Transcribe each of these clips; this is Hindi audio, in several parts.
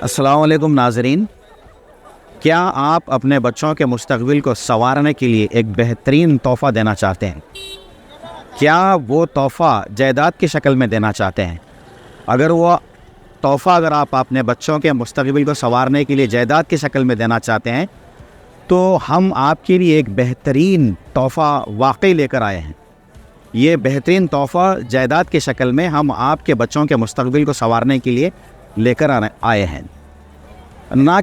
अस्सलाम वालेकुम नाज़रीन। क्या आप अपने बच्चों के मुस्तक़बिल को संवारने के लिए एक बेहतरीन तोहफ़ा देना चाहते हैं? क्या वो तोहफ़ा जायदाद की शक्ल में देना चाहते हैं? अगर वो तोहफ़ा अगर आप अपने बच्चों के मुस्तक़बिल को संवारने के लिए जायदाद की शक्ल में देना चाहते हैं, तो हम आपके लिए एक बेहतरीन तोहफ़ा वाक़ई लेकर आए हैं। ये बेहतरीन तोहफ़ा जायदाद की शक्ल में हम आपके बच्चों के मुस्तक़बिल को संवारने के लिए लेकर आए हैं। ना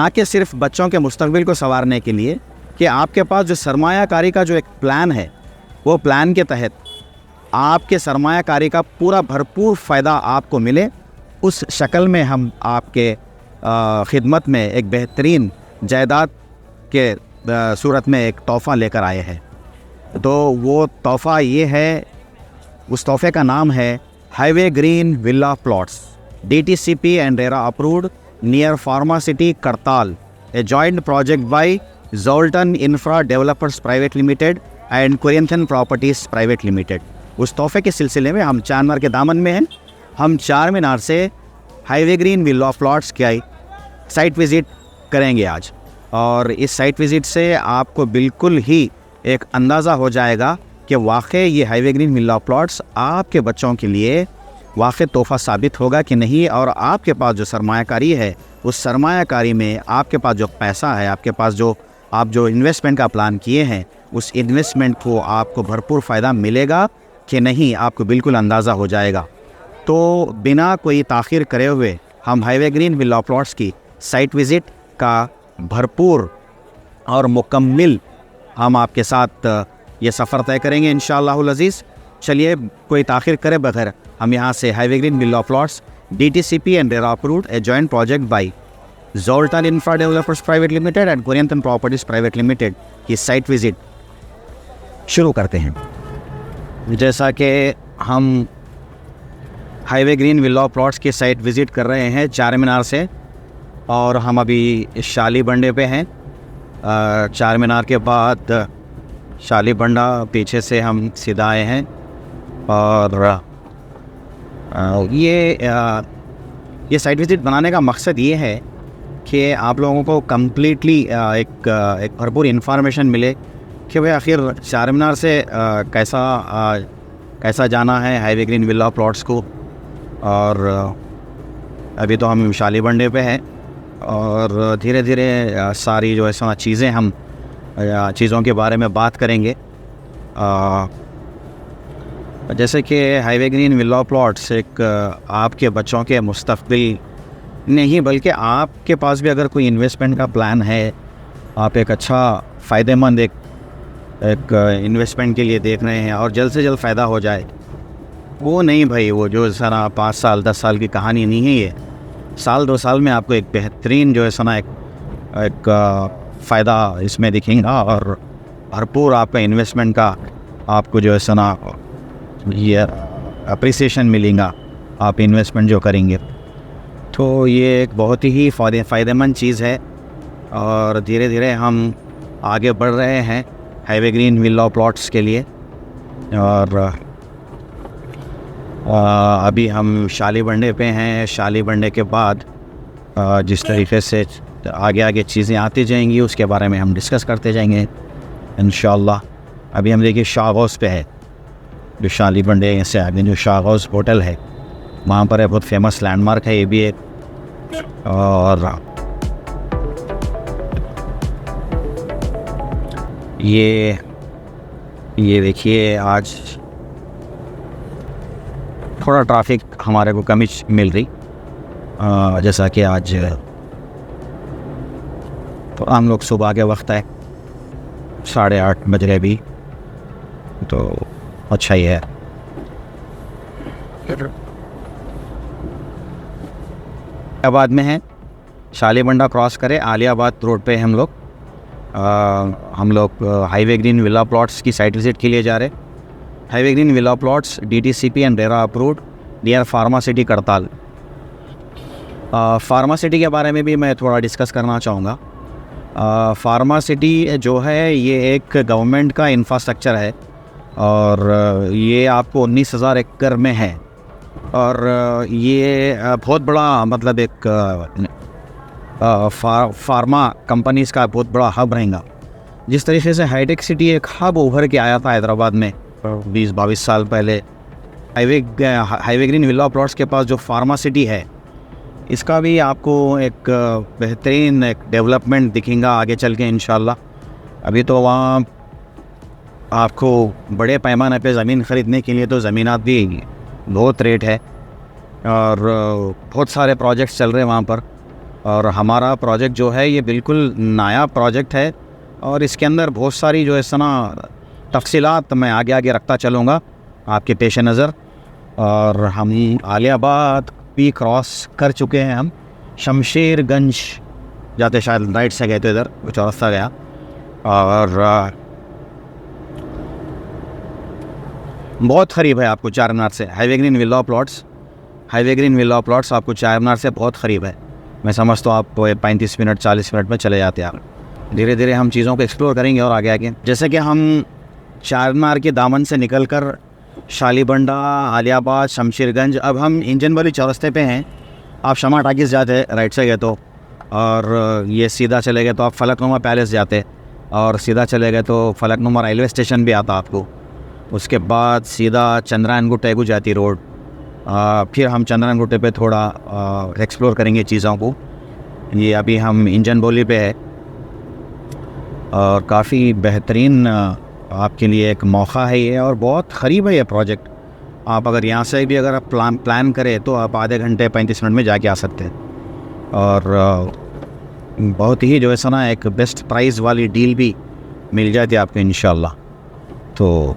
कि सिर्फ बच्चों के मुस्तक़बिल को संवारने के लिए, कि आपके पास जो सरमायाकारी का जो एक प्लान है, वो प्लान के तहत आपके सरमायाकारी का पूरा भरपूर फ़ायदा आपको मिले, उस शक्ल में हम आपके ख़िदमत में एक बेहतरीन जायदाद के सूरत में एक तोहफ़ा लेकर आए हैं। तो वो तोहफ़ा ये है, उस तोहफ़े का नाम है highway green villa plots, DTCP and RERA approved near Pharma City, Kartal, a joint project by Zoltan Infra Developers Private Limited and Corinthian Properties Private Limited। उस तोहफे के सिलसिले में हम चार मीनार के दामन में हैं। हम चार मीनार से हाईवे ग्रीन विला प्लॉट्स की साइट विज़िट करेंगे आज, और इस साइट विज़िट से आपको बिल्कुल ही एक अंदाज़ा हो जाएगा कि वाकई ये हाईवे ग्रीन विला प्लॉट्स आपके बच्चों के लिए वाक़ई तोहफ़ा साबित होगा कि नहीं, और आपके पास जो सरमायाकारी है, उस सरमायाकारी में आपके पास जो पैसा है, आपके पास जो आप जो इन्वेस्टमेंट का प्लान किए हैं, उस इन्वेस्टमेंट को आपको भरपूर फ़ायदा मिलेगा कि नहीं, आपको बिल्कुल अंदाज़ा हो जाएगा। तो बिना कोई ताख़ीर करे हुए हम हाईवे ग्रीन विला प्लॉट्स की साइट विज़िट का भरपूर और मुकम्मिल हम आपके साथ ये सफ़र तय करेंगे इंशाअल्लाहुल अज़ीज़। चलिए, कोई ताख़ीर करे बगैर हम यहाँ से highway green villa plots DTCP and RERA approved, a joint project by Zoltan Infra Developers Private Limited and Corinthian Properties Private Limited की साइट विज़िट शुरू करते हैं। जैसा कि हम हाईवे ग्रीन विला प्लॉट्स की साइट विज़िट कर रहे हैं चार मीनार से, और हम अभी शाली बंडे पे हैं। चार मीनार के बाद शाली बंडा पीछे से हम सीधा आए हैं, और ये साइट विज़िट बनाने का मकसद ये है कि आप लोगों को कम्प्लीटली एक भरपूर इन्फॉर्मेशन मिले कि भाई आखिर चार मीनार से कैसा जाना है हाईवे ग्रीन विला प्लॉट्स को। और अभी तो हम शाली बंडे पे हैं, और धीरे धीरे सारी जो है चीज़ें हम चीज़ों के बारे में बात करेंगे। जैसे कि हाईवे ग्रीन विला प्लॉट्स एक आपके बच्चों के मुस्तक़बिल नहीं, बल्कि आपके पास भी अगर कोई इन्वेस्टमेंट का प्लान है, आप एक अच्छा फ़ायदेमंद एक इन्वेस्टमेंट के लिए देख रहे हैं और जल्द से जल्द फ़ायदा हो जाए, वो नहीं भाई, वो जो सना 5 साल 10 साल की कहानी नहीं है। ये साल 2 साल में आपको एक बेहतरीन जो है सना एक फ़ायदा इसमें दिखेगा, और भरपूर आपका इन्वेस्टमेंट का आपको जो है सना ये अप्रिसिएशन मिलेगा आप इन्वेस्टमेंट जो करेंगे। तो ये एक बहुत ही फ़ायदेमंद चीज़ है, और धीरे धीरे हम आगे बढ़ रहे हैं हाईवे ग्रीन विला प्लॉट्स के लिए। और अभी हम शाली बंडे पे हैं। शाली बंडे के बाद जिस तरीके से आगे चीज़ें आती जाएंगी उसके बारे में हम डिस्कस करते जाएंगे इंशाअल्लाह। अभी हम देखिए शाह हाउस पे है, जो शाली बंडे से आगे जो शाह हाउस होटल है, वहाँ पर है, बहुत फेमस लैंडमार्क है ये भी एक। और ये देखिए, आज थोड़ा ट्रैफिक हमारे को कमी मिल रही, जैसा कि आज तो हम लोग सुबह के वक्त है, 8:30 बज रहे भी, तो अच्छा ही है। आलियाबाद में है, शाली बंडा क्रॉस करें आलियाबाद रोड पे हम लोग हाईवे ग्रीन विला प्लॉट्स की साइट विज़िट के लिए जा रहे। Highway green villa plots DTCP and RERA approved near pharma city करताल। फार्मा सिटी के बारे में भी मैं थोड़ा डिस्कस करना चाहूँगा। फार्मा सिटी जो है ये एक गवर्नमेंट का इंफ्रास्ट्रक्चर है, और ये आपको 19,000 एकड़ में है। और ये बहुत बड़ा मतलब एक फार्मा कंपनीज़ का बहुत बड़ा हब रहेगा। जिस तरीके से हाईटेक सिटी एक हब उभर के आया था हैदराबाद में 20-22 साल पहले, हाईवे ग्रीन विला प्लॉट्स के पास जो फार्मा सिटी है, इसका भी आपको एक बेहतरीन एक डेवलपमेंट दिखेगा आगे चल के इंशाल्लाह। अभी तो वहाँ आपको बड़े पैमाने पे ज़मीन ख़रीदने के लिए तो ज़मीनात भी बहुत रेट है और बहुत सारे प्रोजेक्ट्स चल रहे हैं वहाँ पर। और हमारा प्रोजेक्ट जो है ये बिल्कुल नया प्रोजेक्ट है और इसके अंदर बहुत सारी जो है सना तफसीलात मैं आगे आगे रखता चलूँगा आपके पेश नज़र। और हम आलियाबाद भी क्रॉस कर चुके हैं, हम शमशेरगंज जाते शायद राइट से गए तो इधर चौरस्ता गया। और बहुत करीब है आपको चार मीनार से highway green villa plots. Highway green villa plots आपको चार मीनार से बहुत करीब है। मैं समझता हूँ आप 35 मिनट 40 मिनट में चले जाते हैं आप। धीरे धीरे हम चीज़ों को एक्सप्लोर करेंगे और आगे आगे, जैसे कि हम चार मीनार के दामन से निकलकर शालीबंडा, आलियाबाद, शमशेरगंज, अब हम इंजन वाली चौरस्ते पे हैं। आप शमा टाकिस जाते राइट से गए तो, और ये सीधा चले गए तो आप फलकनुमा पैलेस जाते, और सीधा चले गए तो फलकनुमा रेलवे स्टेशन भी आता आपको। उसके बाद सीधा चंद्रायन गुट्टे को जाती रोड। फिर हम चंद्रायन गुट्टे पे थोड़ा एक्सप्लोर करेंगे चीज़ों को। ये अभी हम इंजन बोली पे है और काफ़ी बेहतरीन आपके लिए एक मौका है ये, और बहुत करीब है ये प्रोजेक्ट। आप अगर यहाँ से भी अगर आप प्लान करें तो आप आधे घंटे 35 मिनट में जाके आ सकते हैं। और बहुत ही जो है सना एक बेस्ट प्राइस वाली डील भी मिल जाती है आपको इंशाल्लाह। तो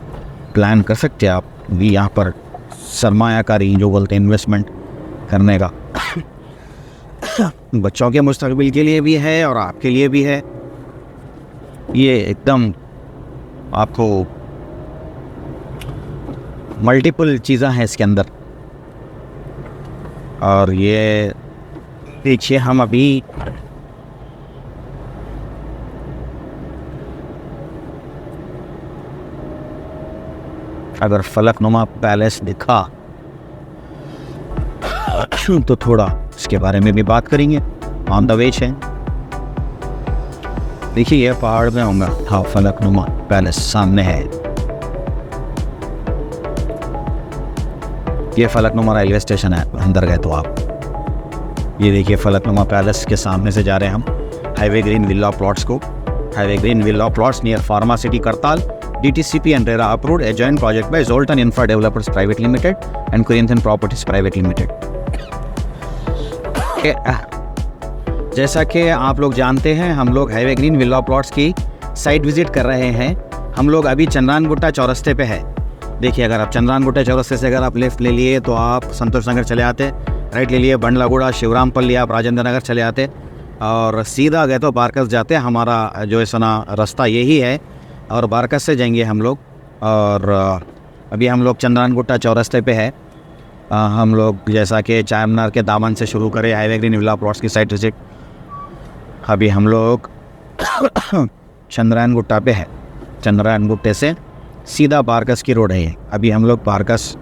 प्लान कर सकते हैं आप भी यहाँ पर सरमायाकारी जो बोलते हैं इन्वेस्टमेंट करने का। बच्चों के मुस्तकबिल के लिए भी है और आपके लिए भी है। ये एकदम आपको मल्टीपल चीज़ें हैं इसके अंदर। और ये पीछे हम अभी अगर फलकनुमा पैलेस दिखा तो थोड़ा इसके बारे में भी बात करेंगे। ऑन द वे है, देखिए ये पहाड़ में होगा। हाँ, फलकनुमा पैलेस सामने है। ये फलकनुमा रेलवे स्टेशन है, अंदर गए तो आप ये देखिए फलकनुमा पैलेस के सामने से जा रहे हैं हम हाईवे ग्रीन विला प्लॉट्स को। Highway green villa plots near pharma city करताल, DTCP and RERA approved, a joint project by Zoltan Infra Developers Private Limited and Corinthian Properties Private Limited। जैसा कि आप लोग जानते हैं, हम लोग हाईवे ग्रीन विला प्लॉट्स की साइट विजिट कर रहे हैं। हम लोग अभी चंद्रायन गुट्टा चौरस्ते पे है। देखिए, अगर आप चंद्रायन गुट्टा चौरस्ते से अगर आप लेफ़्ट ले लिए तो आप संतोष नगर चले आते, राइट ले लिए बंडलागुड़ा शिवरामपल्ली आप राजेंद्र नगर चले आते, और सीधा गए तो बारकस जाते। हमारा जो है सना रास्ता यही है और बारकस से जाएंगे हम लोग। और अभी हम लोग चंद्रायन गुट्टा चौरस्ते पे है। हम लोग जैसा कि चार मीनार के दामन से शुरू करें हाईवे ग्रीन विला प्लॉट्स की साइट विजिट। अभी हम लोग चंद्रायन गुट्टा पे है। चंद्रायन गुट्टे से सीधा बारकस की रोड है। अभी हम लोग बारकस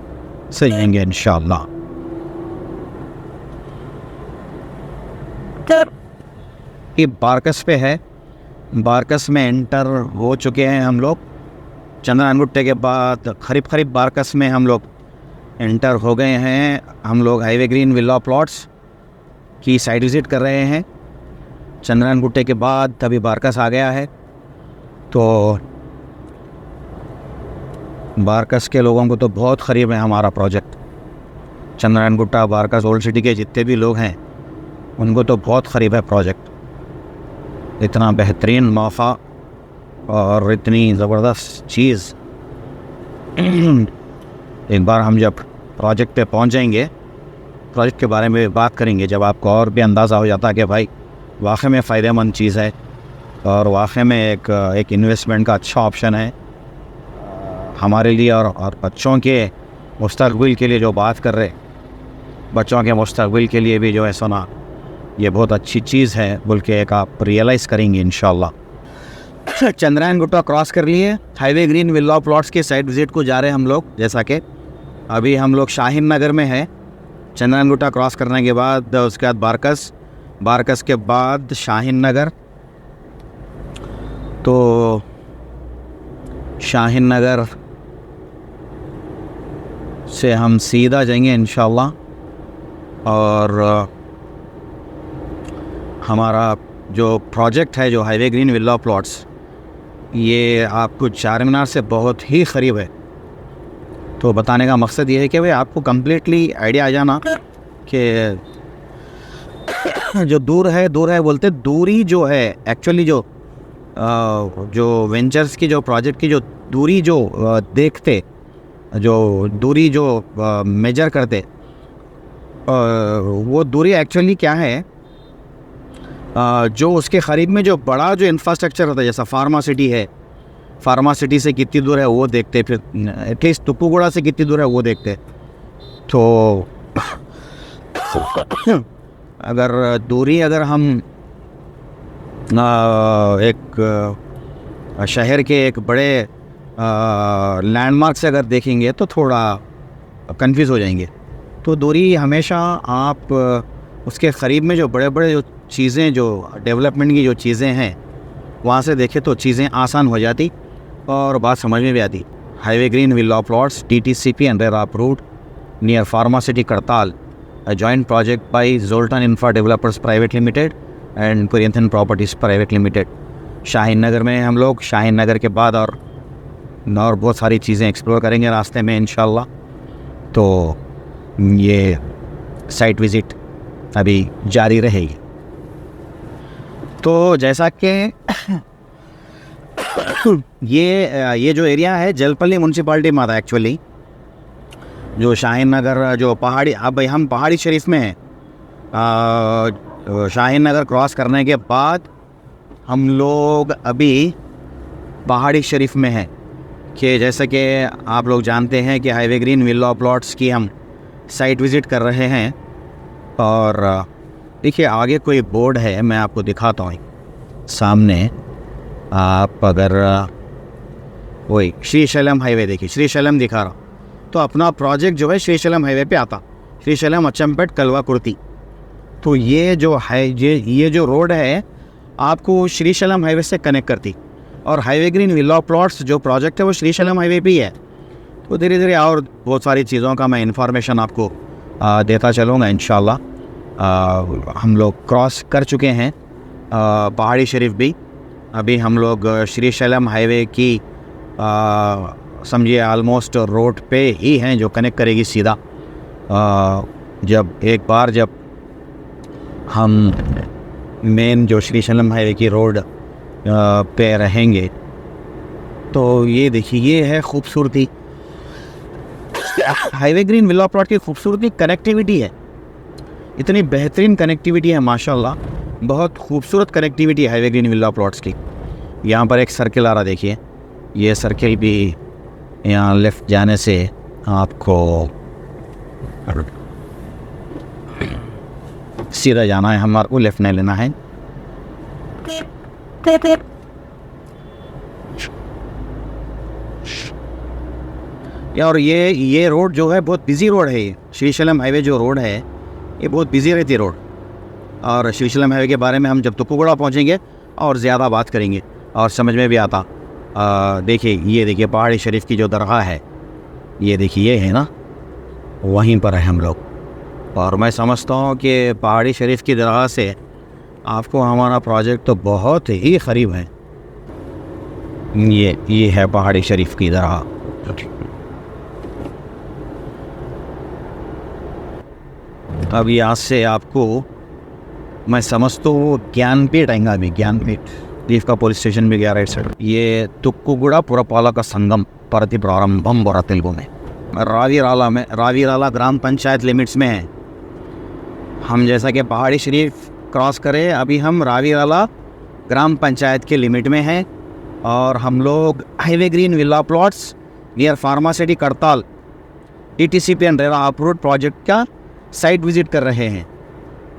से जाएंगे इंशाल्लाह। ये बारकस पे है। बारकस में एंटर हो चुके हैं हम लोग। चंद्रायन गुट्टे के बाद करीब बारकस में हम लोग एंटर हो गए हैं। हम लोग हाईवे ग्रीन विला प्लॉट्स की साइट विज़िट कर रहे हैं। चंद्रायन गुट्टे के बाद तभी बारकस आ गया है। तो बारकस के लोगों को तो बहुत करीब है हमारा project. Chandrayangutta, Barkas, old city के जितने भी लोग हैं उनको तो बहुत करीब है प्रोजेक्ट। इतना बेहतरीन मौका और इतनी ज़बरदस्त चीज़। एक बार हम जब प्रोजेक्ट पे पहुंच जाएंगे, प्रोजेक्ट के बारे में बात करेंगे, जब आपको और भी अंदाज़ा हो जाता है कि भाई वाकई में फ़ायदेमंद चीज़ है और वाकई में एक इन्वेस्टमेंट का अच्छा ऑप्शन है हमारे लिए। और बच्चों के मुस्तकबिल के लिए जो बात कर रहे, बच्चों के मुस्तकबिल के लिए भी जो है सुना, ये बहुत अच्छी चीज़ है बोल के एक आप रियलाइज़ करेंगे इंशाल्लाह। चंद्रायन गुट्टा क्रॉस कर लिए, हाईवे ग्रीन विला प्लॉट्स के साइट विज़िट को जा रहे हैं हम लोग। जैसा कि अभी हम लोग शाहीन नगर में हैं। चंदनगुट्टा क्रॉस करने के बाद उसके बाद बारकस के बाद शाहीन नगर। तो शाहीन नगर से हम सीधा जाएंगे इंशाल्लाह, और हमारा जो प्रोजेक्ट है, जो हाईवे ग्रीन विला प्लॉट्स, ये आपको चार मीनार से बहुत ही क़रीब है। तो बताने का मकसद ये है कि भाई आपको कम्प्लीटली आइडिया आ जाना कि जो दूर है बोलते, दूरी जो है एक्चुअली जो वेंचर्स की, जो प्रोजेक्ट की जो दूरी जो देखते, जो दूरी जो मेजर करते, वो दूरी एक्चुअली क्या है, जो उसके क़रीब में जो बड़ा जो इंफ्रास्ट्रक्चर होता है, जैसा फार्मा सिटी है, फार्मा सिटी से कितनी दूर है वो देखते, फिर एटलीस्ट तुप्पूगुड़ा से कितनी दूर है वो देखते। तो अगर हम एक शहर के एक बड़े लैंडमार्क से अगर देखेंगे तो थोड़ा कंफ्यूज हो जाएंगे। तो दूरी हमेशा आप उसके क़रीब में जो बड़े बड़े जो चीज़ें, जो डेवलपमेंट की जो चीज़ें हैं, वहाँ से देखें तो चीज़ें आसान हो जाती और बात समझ में भी आती। Highway green villa plots DTCP and RERA approved near pharma city करताल, a joint project by Zoltan Infra Developers Private Limited and Kuryanthan Properties Private Limited। Shaheen Nagar में हम लोग, शाहीन नगर के बाद और बहुत सारी चीज़ें एक्सप्लोर करेंगे रास्ते में इंशाल्लाह। तो ये साइट विज़िट अभी जारी रहेगी। तो जैसा कि ये जो एरिया है जलपल्ली म्यूनसिपाल्टी में आता है एक्चुअली, जो शाहीन नगर जो पहाड़ी, अब भाई हम पहाड़ी शरीफ में हैं। शाहीन नगर क्रॉस करने के बाद हम लोग अभी पहाड़ी शरीफ में हैं, कि जैसे कि आप लोग जानते हैं कि हाईवे ग्रीन विला प्लॉट्स की हम साइट विज़िट कर रहे हैं। और देखिए आगे कोई बोर्ड है, मैं आपको दिखाता हूँ सामने। आप अगर वही श्रीशैलम हाईवे देखिए, श्रीशैलम दिखा रहा हूँ, तो अपना प्रोजेक्ट जो है श्रीशैलम हाईवे पे आता, श्रीशैलम अचम्पेट कलवा कुर्ती। तो ये जो है ये जो रोड है आपको श्रीशैलम हाईवे से कनेक्ट करती, और हाईवे ग्रीन विला प्लॉट्स जो प्रोजेक्ट है वो श्रीशैलम हाईवे पे ही है। तो धीरे धीरे और बहुत सारी चीज़ों का मैं इन्फॉर्मेशन आपको देता चलूँगा इंशाल्लाह। हम लोग क्रॉस कर चुके हैं पहाड़ी शरीफ भी। अभी हम लोग श्रीशैलम हाईवे की समझिए ऑलमोस्ट रोड पे ही हैं, जो कनेक्ट करेगी सीधा। जब हम मेन जो श्रीशैलम हाईवे की रोड पे रहेंगे, तो ये देखिए ये है खूबसूरती। हाईवे ग्रीन विला प्लॉट की खूबसूरती कनेक्टिविटी है, इतनी बेहतरीन कनेक्टिविटी है माशाल्लाह, बहुत खूबसूरत कनेक्टिविटी है हाईवे ग्रीन विला प्लॉट्स की। यहाँ पर एक सर्किल आ रहा, देखिए ये सर्किल भी यहाँ लेफ़्ट जाने से आपको सीधा जाना है, हमारे को लेफ़्ट नहीं लेना है। और ये रोड जो है बहुत बिजी रोड है। ये श्रीशैलम हाईवे जो रोड है ये बहुत बिजी रहती है रोड। और श्रीशैलम हाईवे के बारे में हम जब तुप्पूगुड़ा पहुँचेंगे और ज़्यादा बात करेंगे और समझ में भी आता। देखिए ये देखिए पहाड़ी शरीफ की जो दरगाह है, ये देखिए ये है ना, वहीं पर है हम लोग। और मैं समझता हूँ कि पहाड़ी शरीफ की दरगाह से आपको हमारा प्रोजेक्ट तो बहुत ही क़रीब है। ये है पहाड़ी शरीफ की दरगाह। अब यहाँ से आपको मैं समझता हूँ ज्ञानपीठ आएंगा। अभी ज्ञानपीठ दीव का पुलिस स्टेशन भी गया राइट साइड। ये तुक्कुगुड़ा पुरपालक संगम परति प्रारंभम बोरा तेलुगु में रावीराला ग्राम पंचायत लिमिट्स में है हम। जैसा कि पहाड़ी शरीफ क्रॉस करें, अभी हम रावीराला ग्राम पंचायत के लिमिट में हैं और हम लोग highway green villa plots near pharma city करताल DTCP and RERA approved project का साइट विज़िट कर रहे हैं।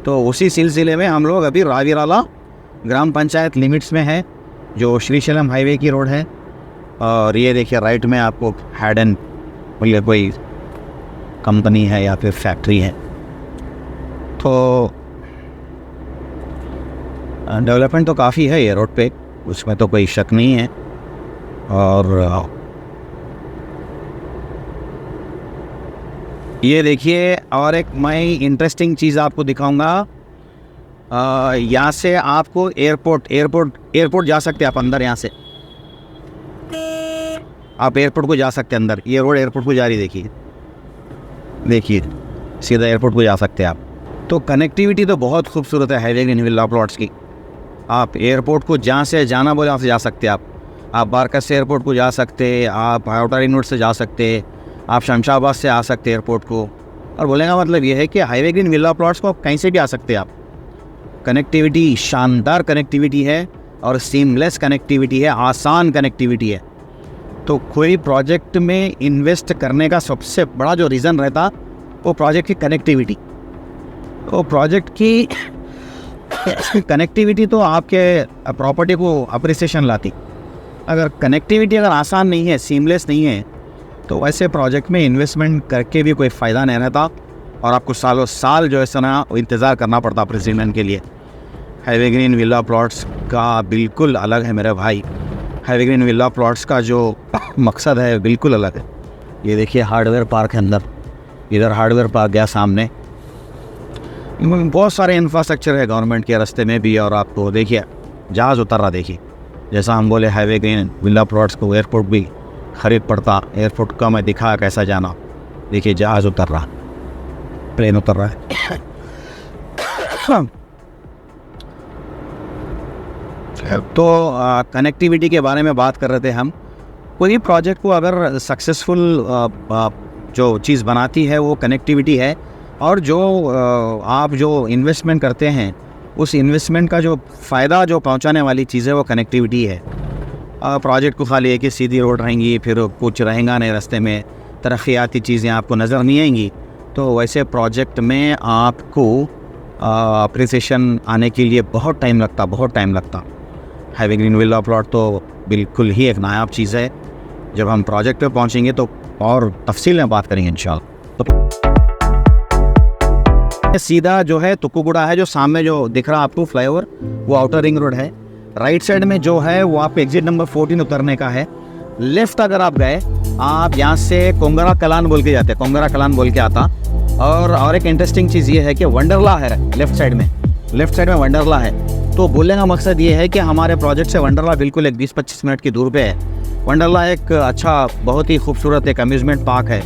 तो उसी सिलसिले में हम लोग अभी रावीराला ग्राम पंचायत लिमिट्स में है, जो श्रीशैलम हाईवे की रोड है। और ये देखिए राइट में आपको हैडन कोई कंपनी है या फिर फैक्ट्री है। तो डेवलपमेंट तो काफ़ी है ये रोड पे, उसमें तो कोई शक नहीं है। और ये देखिए, और एक मैं इंटरेस्टिंग चीज़ आपको दिखाऊंगा। यहाँ से आपको एयरपोर्ट जा सकते हैं आप अंदर। यहाँ से आप एयरपोर्ट को जा सकते हैं अंदर। ये रोड एयरपोर्ट को जा रही, देखिए सीधा एयरपोर्ट को जा सकते हैं आप। तो कनेक्टिविटी तो बहुत खूबसूरत है हाईवे ग्रीन विला प्लॉट्स की। आप एयरपोर्ट को जहाँ से जाना बोले वहाँ से जा सकते हैं आप बारकस से एयरपोर्ट को जा सकते, आप आउटर रिंग रोड से जा सकते, आप शमशाबाद से आ सकते एयरपोर्ट को। और बोलने का मतलब ये है कि हाईवे ग्रीन विला प्लॉट्स को आप कहीं से भी आ सकते हैं आप। कनेक्टिविटी शानदार कनेक्टिविटी है और सीमलेस कनेक्टिविटी है, आसान कनेक्टिविटी है। तो कोई प्रोजेक्ट में इन्वेस्ट करने का सबसे बड़ा जो रीज़न रहता वो प्रोजेक्ट की कनेक्टिविटी। तो प्रोजेक्ट की कनेक्टिविटी तो आपके प्रॉपर्टी को अप्रिसिएशन लाती। अगर कनेक्टिविटी अगर आसान नहीं है, सीमलेस नहीं है, तो वैसे प्रोजेक्ट में इन्वेस्टमेंट करके भी कोई फ़ायदा नहीं रहता और आपको सालों साल जो है ना इंतज़ार करना पड़ता अप्रिसिएशन के लिए। हाईवे ग्रीन विला प्लॉट्स का बिल्कुल अलग है मेरे भाई। हाईवे ग्रीन विला प्लॉट्स का जो मकसद है बिल्कुल अलग है। ये देखिए हार्डवेयर पार्क है अंदर, इधर हार्डवेयर पार्क गया सामने। बहुत सारे इंफ्रास्ट्रक्चर है गवर्नमेंट के रास्ते में भी। और आपको देखिए जहाज़ उतर रहा, देखिए जैसा हम बोले हाईवे ग्रीन विला प्लॉट्स को एयरपोर्ट भी खरीद पड़ता, एयरपोर्ट का मैं दिखा कैसा जाना। देखिए जहाज़ उतर रहा, प्लेन उतर रहा है। तो कनेक्टिविटी के बारे में बात कर रहे थे हम। कोई प्रोजेक्ट को अगर सक्सेसफुल जो चीज़ बनाती है वो कनेक्टिविटी है। और जो आप जो इन्वेस्टमेंट करते हैं उस इन्वेस्टमेंट का जो फ़ायदा जो पहुंचाने वाली चीज़ है वो कनेक्टिविटी है। प्रोजेक्ट को खाली है कि सीधी रोड रहेंगी, फिर कुछ रहेगा नहीं रास्ते में, तरक्याती चीज़ें आपको नज़र नहीं आएंगी। तो वैसे प्रोजेक्ट में आपको अप्रिसिएशन आने के लिए बहुत टाइम लगता। हाईवे ग्रीन विला प्लॉट तो बिल्कुल ही एक नायाब चीज़ है। जब हम प्रोजेक्ट पे पहुंचेंगे तो और तफसील में बात करेंगे इंशाल्लाह। तो सीधा जो है तुक्कूगुड़ा है, जो सामने जो दिख रहा आपको फ्लाईओवर, वो आउटर रिंग रोड है। राइट साइड में जो है वो आपको एग्जिट नंबर 14 उतरने का है। लेफ्ट अगर आप गए, आप यहाँ से कोंगरा कलान बोल के जाते, कोंगरा कलान बोल के आता। और एक इंटरेस्टिंग चीज़ ये है कि वंडरला है लेफ्ट साइड में वंडरला है। तो बोलने का मकसद ये है कि हमारे प्रोजेक्ट से वंडरला बिल्कुल एक 20-25 मिनट की दूर पे है। वंडरला एक अच्छा, बहुत ही खूबसूरत एक अम्यूज़मेंट पार्क है।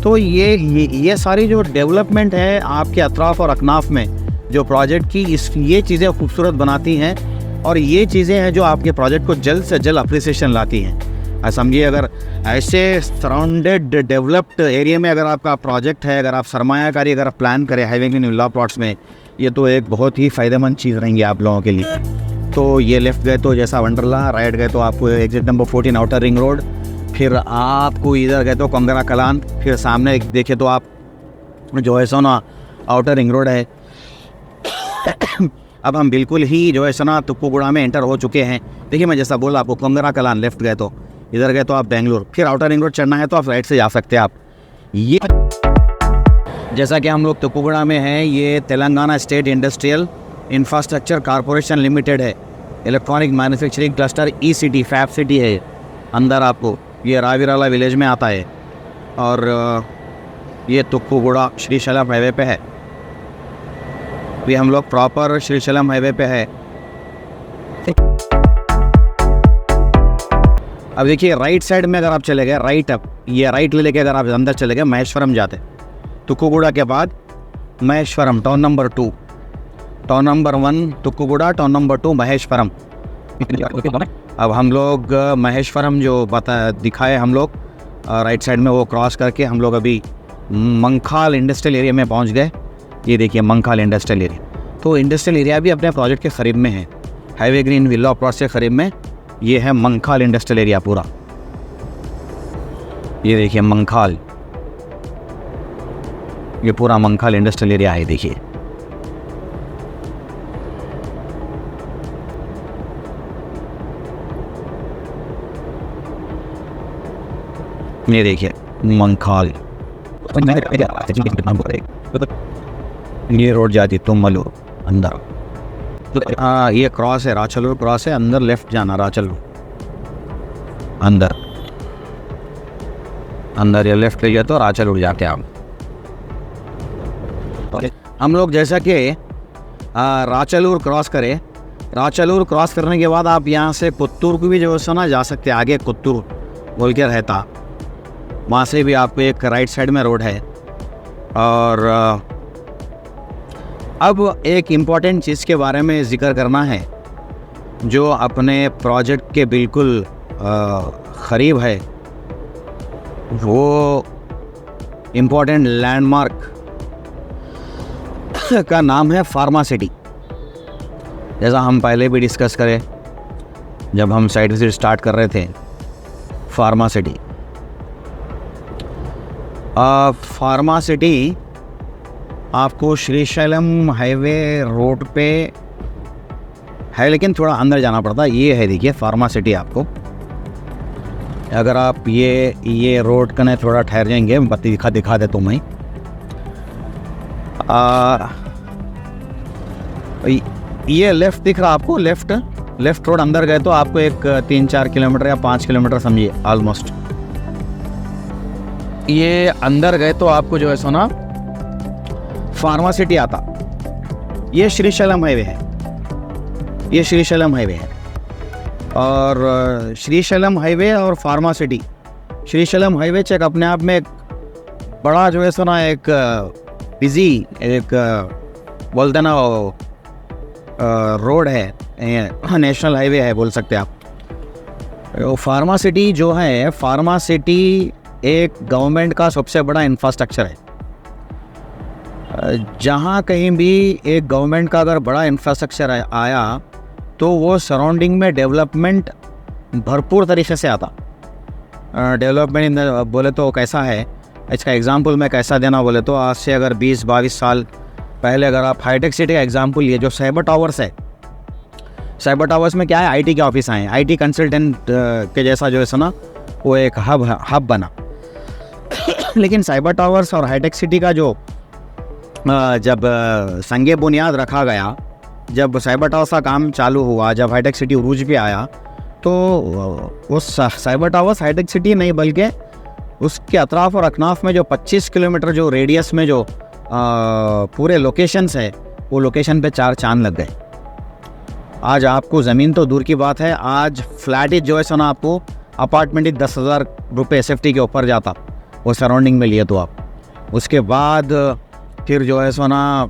तो ये सारी जो डेवलपमेंट है आपके अतराफ़ और अकनाफ में, जो प्रोजेक्ट की ये चीज़ें खूबसूरत बनाती हैं और ये चीज़ें हैं जो आपके प्रोजेक्ट को जल्द से जल्द अप्रिसिएशन लाती हैं। समझिए, अगर ऐसे सराउंडेड डेवलप्ड एरिया में अगर आपका प्रोजेक्ट है, अगर आप सरमायाकारी अगर आप प्लान करें हाईवे ग्रीन विला प्लॉट्स में, ये तो एक बहुत ही फ़ायदेमंद चीज़ रहेंगी आप लोगों के लिए। तो ये लेफ़्ट गए तो जैसा वंडरला, राइट गए तो आपको exit number 14 outer ring road, फिर आपको इधर गए तो कोंगरा कलान, फिर सामने देखे तो आप जो है सोना आउटर रिंग रोड है। अब हम बिल्कुल ही जो है सोना तुक्कूगुड़ा में एंटर हो चुके हैं। देखिए मैं जैसा बोला आपको, कोंगरा कलान लेफ़्ट गए तो, इधर गए तो आप बेंगलुरु, फिर आउटर रिंग रोड चढ़ना है तो आप राइट से जा सकते हैं आप। ये जैसा कि हम लोग तुक्कूगुड़ा में हैं, ये Telangana state industrial infrastructure corporation limited है। Electronic manufacturing cluster ECT fab city है। अंदर आपको ये रावीराला विलेज में आता है और ये तुक्कूगुड़ा श्रीशैलम हाईवे पे है। ये हम लोग प्रॉपर श्रीशैलम हाईवे पे है। अब देखिए राइट साइड में अगर आप चले गए, राइट अप, ये राइट ले लेके अगर आप अंदर चले गए, महेश्वरम जाते, तुक्कूगुड़ा के बाद Maheshwaram, town number 2, town number 1 Tukkuguda, town number 2 Maheshwaram. अब हम लोग महेश्वरम जो दिखाए हम लोग राइट साइड में, वो क्रॉस करके हम लोग अभी मंखाल इंडस्ट्रियल एरिया में पहुंच गए। ये देखिए मंखाल इंडस्ट्रियल एरिया। तो इंडस्ट्रियल एरिया भी अपने प्रोजेक्ट के करीब में है, हाईवे ग्रीन विला प्लॉट से करीब में ये है मंखाल इंडस्ट्रियल एरिया पूरा। ये देखिए मंखाल, ये पूरा मंखाल इंडस्ट्रियल एरिया है। देखिए ये देखिए मंखाल। ये रोड जाती तुमलूर अंदर। हाँ ये क्रॉस है, राचलूर क्रॉस है, अंदर लेफ्ट जाना राचलूर अंदर, अंदर ये लेफ्ट ले जाए तो राचलूर जाके आप। हम लोग जैसा कि राचलूर क्रॉस करें, राचलूर क्रॉस करने के बाद आप यहाँ से कुत्तूर को भी जो है ना जा सकते हैं। आगे कुत्तूर बोल के रहता, वहाँ से भी आपको एक राइट साइड में रोड है। और अब एक इम्पॉर्टेंट चीज़ के बारे में ज़िक्र करना है जो अपने प्रोजेक्ट के बिल्कुल करीब है। वो इम्पॉर्टेंट लैंडमार्क का नाम है फार्मा सिटी। जैसा हम पहले भी डिस्कस करें जब हम साइट विजिट स्टार्ट कर रहे थे, फार्मा सिटी। फार्मा सिटी आपको श्रीशैलम हाईवे रोड पे है, लेकिन थोड़ा अंदर जाना पड़ता है। ये है देखिए फार्मा सिटी। आपको अगर आप ये रोड कने थोड़ा ठहर जाएंगे, बत्ती दिखा दे तुम्हें। ये लेफ़्ट दिख रहा आपको, लेफ़्ट रोड अंदर गए तो आपको एक 3-4 किलोमीटर या 5 किलोमीटर समझिए ऑलमोस्ट। ये अंदर गए तो आपको जो है सोना फार्मा सिटी आता। ये श्रीशैलम हाईवे है, ये श्रीशैलम हाईवे है। और श्रीशैलम हाईवे और pharma city, Srisailam highway check अपने आप में एक बड़ा जो है सोना एक बिजी एक बोलते ना रोड है, नेशनल हाईवे है बोल सकते हैं आप। फार्मा सिटी जो है, फार्मा सिटी एक गवर्नमेंट का सबसे बड़ा इंफ्रास्ट्रक्चर है। जहाँ कहीं भी एक गवर्नमेंट का अगर बड़ा इंफ्रास्ट्रक्चर आया तो वो सराउंडिंग में डेवलपमेंट भरपूर तरीके से आता। डेवलपमेंट बोले तो कैसा है, इसका एग्जांपल मैं कैसा देना बोले तो आज से अगर 20-22 साल पहले अगर आप हाईटेक सिटी का एग्जांपल लिए, जो साइबर टावर्स है, साइबर टावर्स में क्या है, आईटी के ऑफिस आए, आईटी कंसल्टेंट के जैसा जो है ना वो एक हब बना। लेकिन साइबर टावर्स और हाईटेक सिटी का जो जब संगे बुनियाद रखा गया, जब साइबर टावर्स का काम चालू हुआ, जब हाईटेक सिटी उरूज पे आया, तो वो साइबर टावर्स हाईटेक सिटी नहीं बल्कि उसके अतराफ़ और अकनाफ में जो 25 किलोमीटर जो रेडियस में जो पूरे लोकेशंस है, वो लोकेशन पे 4 चांद लग गए। आज आपको ज़मीन तो दूर की बात है, आज फ्लैट ही जो है सो ना आपको अपार्टमेंट ही 10,000 रुपये SFT के ऊपर जाता वो सराउंडिंग में लिए तो आप। उसके बाद फिर जो है सो ना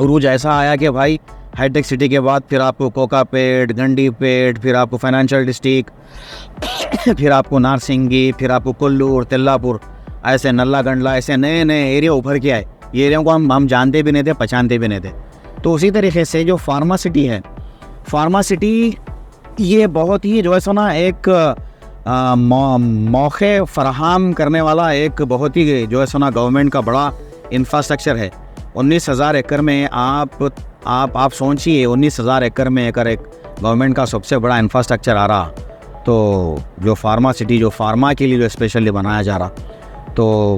उरूज ऐसा आया कि भाई हाईटेक सिटी के बाद फिर आपको कोकापेट, गंडीपेट, फिर आपको फाइनेंशियल डिस्ट्रिक्ट, फिर आपको नारसिंगी, फिर आपको कोल्लूर, तेल्लापुर, ऐसे नल्ला गंडला, ऐसे नए नए एरिया उभर के आए। ये एरिया को हम जानते भी नहीं थे, पहचानते भी नहीं थे। तो उसी तरीके से जो फार्मा सिटी है, फार्मा सिटी ये बहुत ही जो है सो ना एक मौके फराहम करने वाला एक बहुत ही जो है सो ना गवर्नमेंट का बड़ा इंफ्रास्ट्रक्चर है। 19,000 एकड़ में आप सोचिए, 19,000 एकड़ में अगर एक गवर्नमेंट का सबसे बड़ा इंफ्रास्ट्रक्चर आ रहा, तो जो फार्मा सिटी जो फार्मा के लिए जो स्पेशली बनाया जा रहा, तो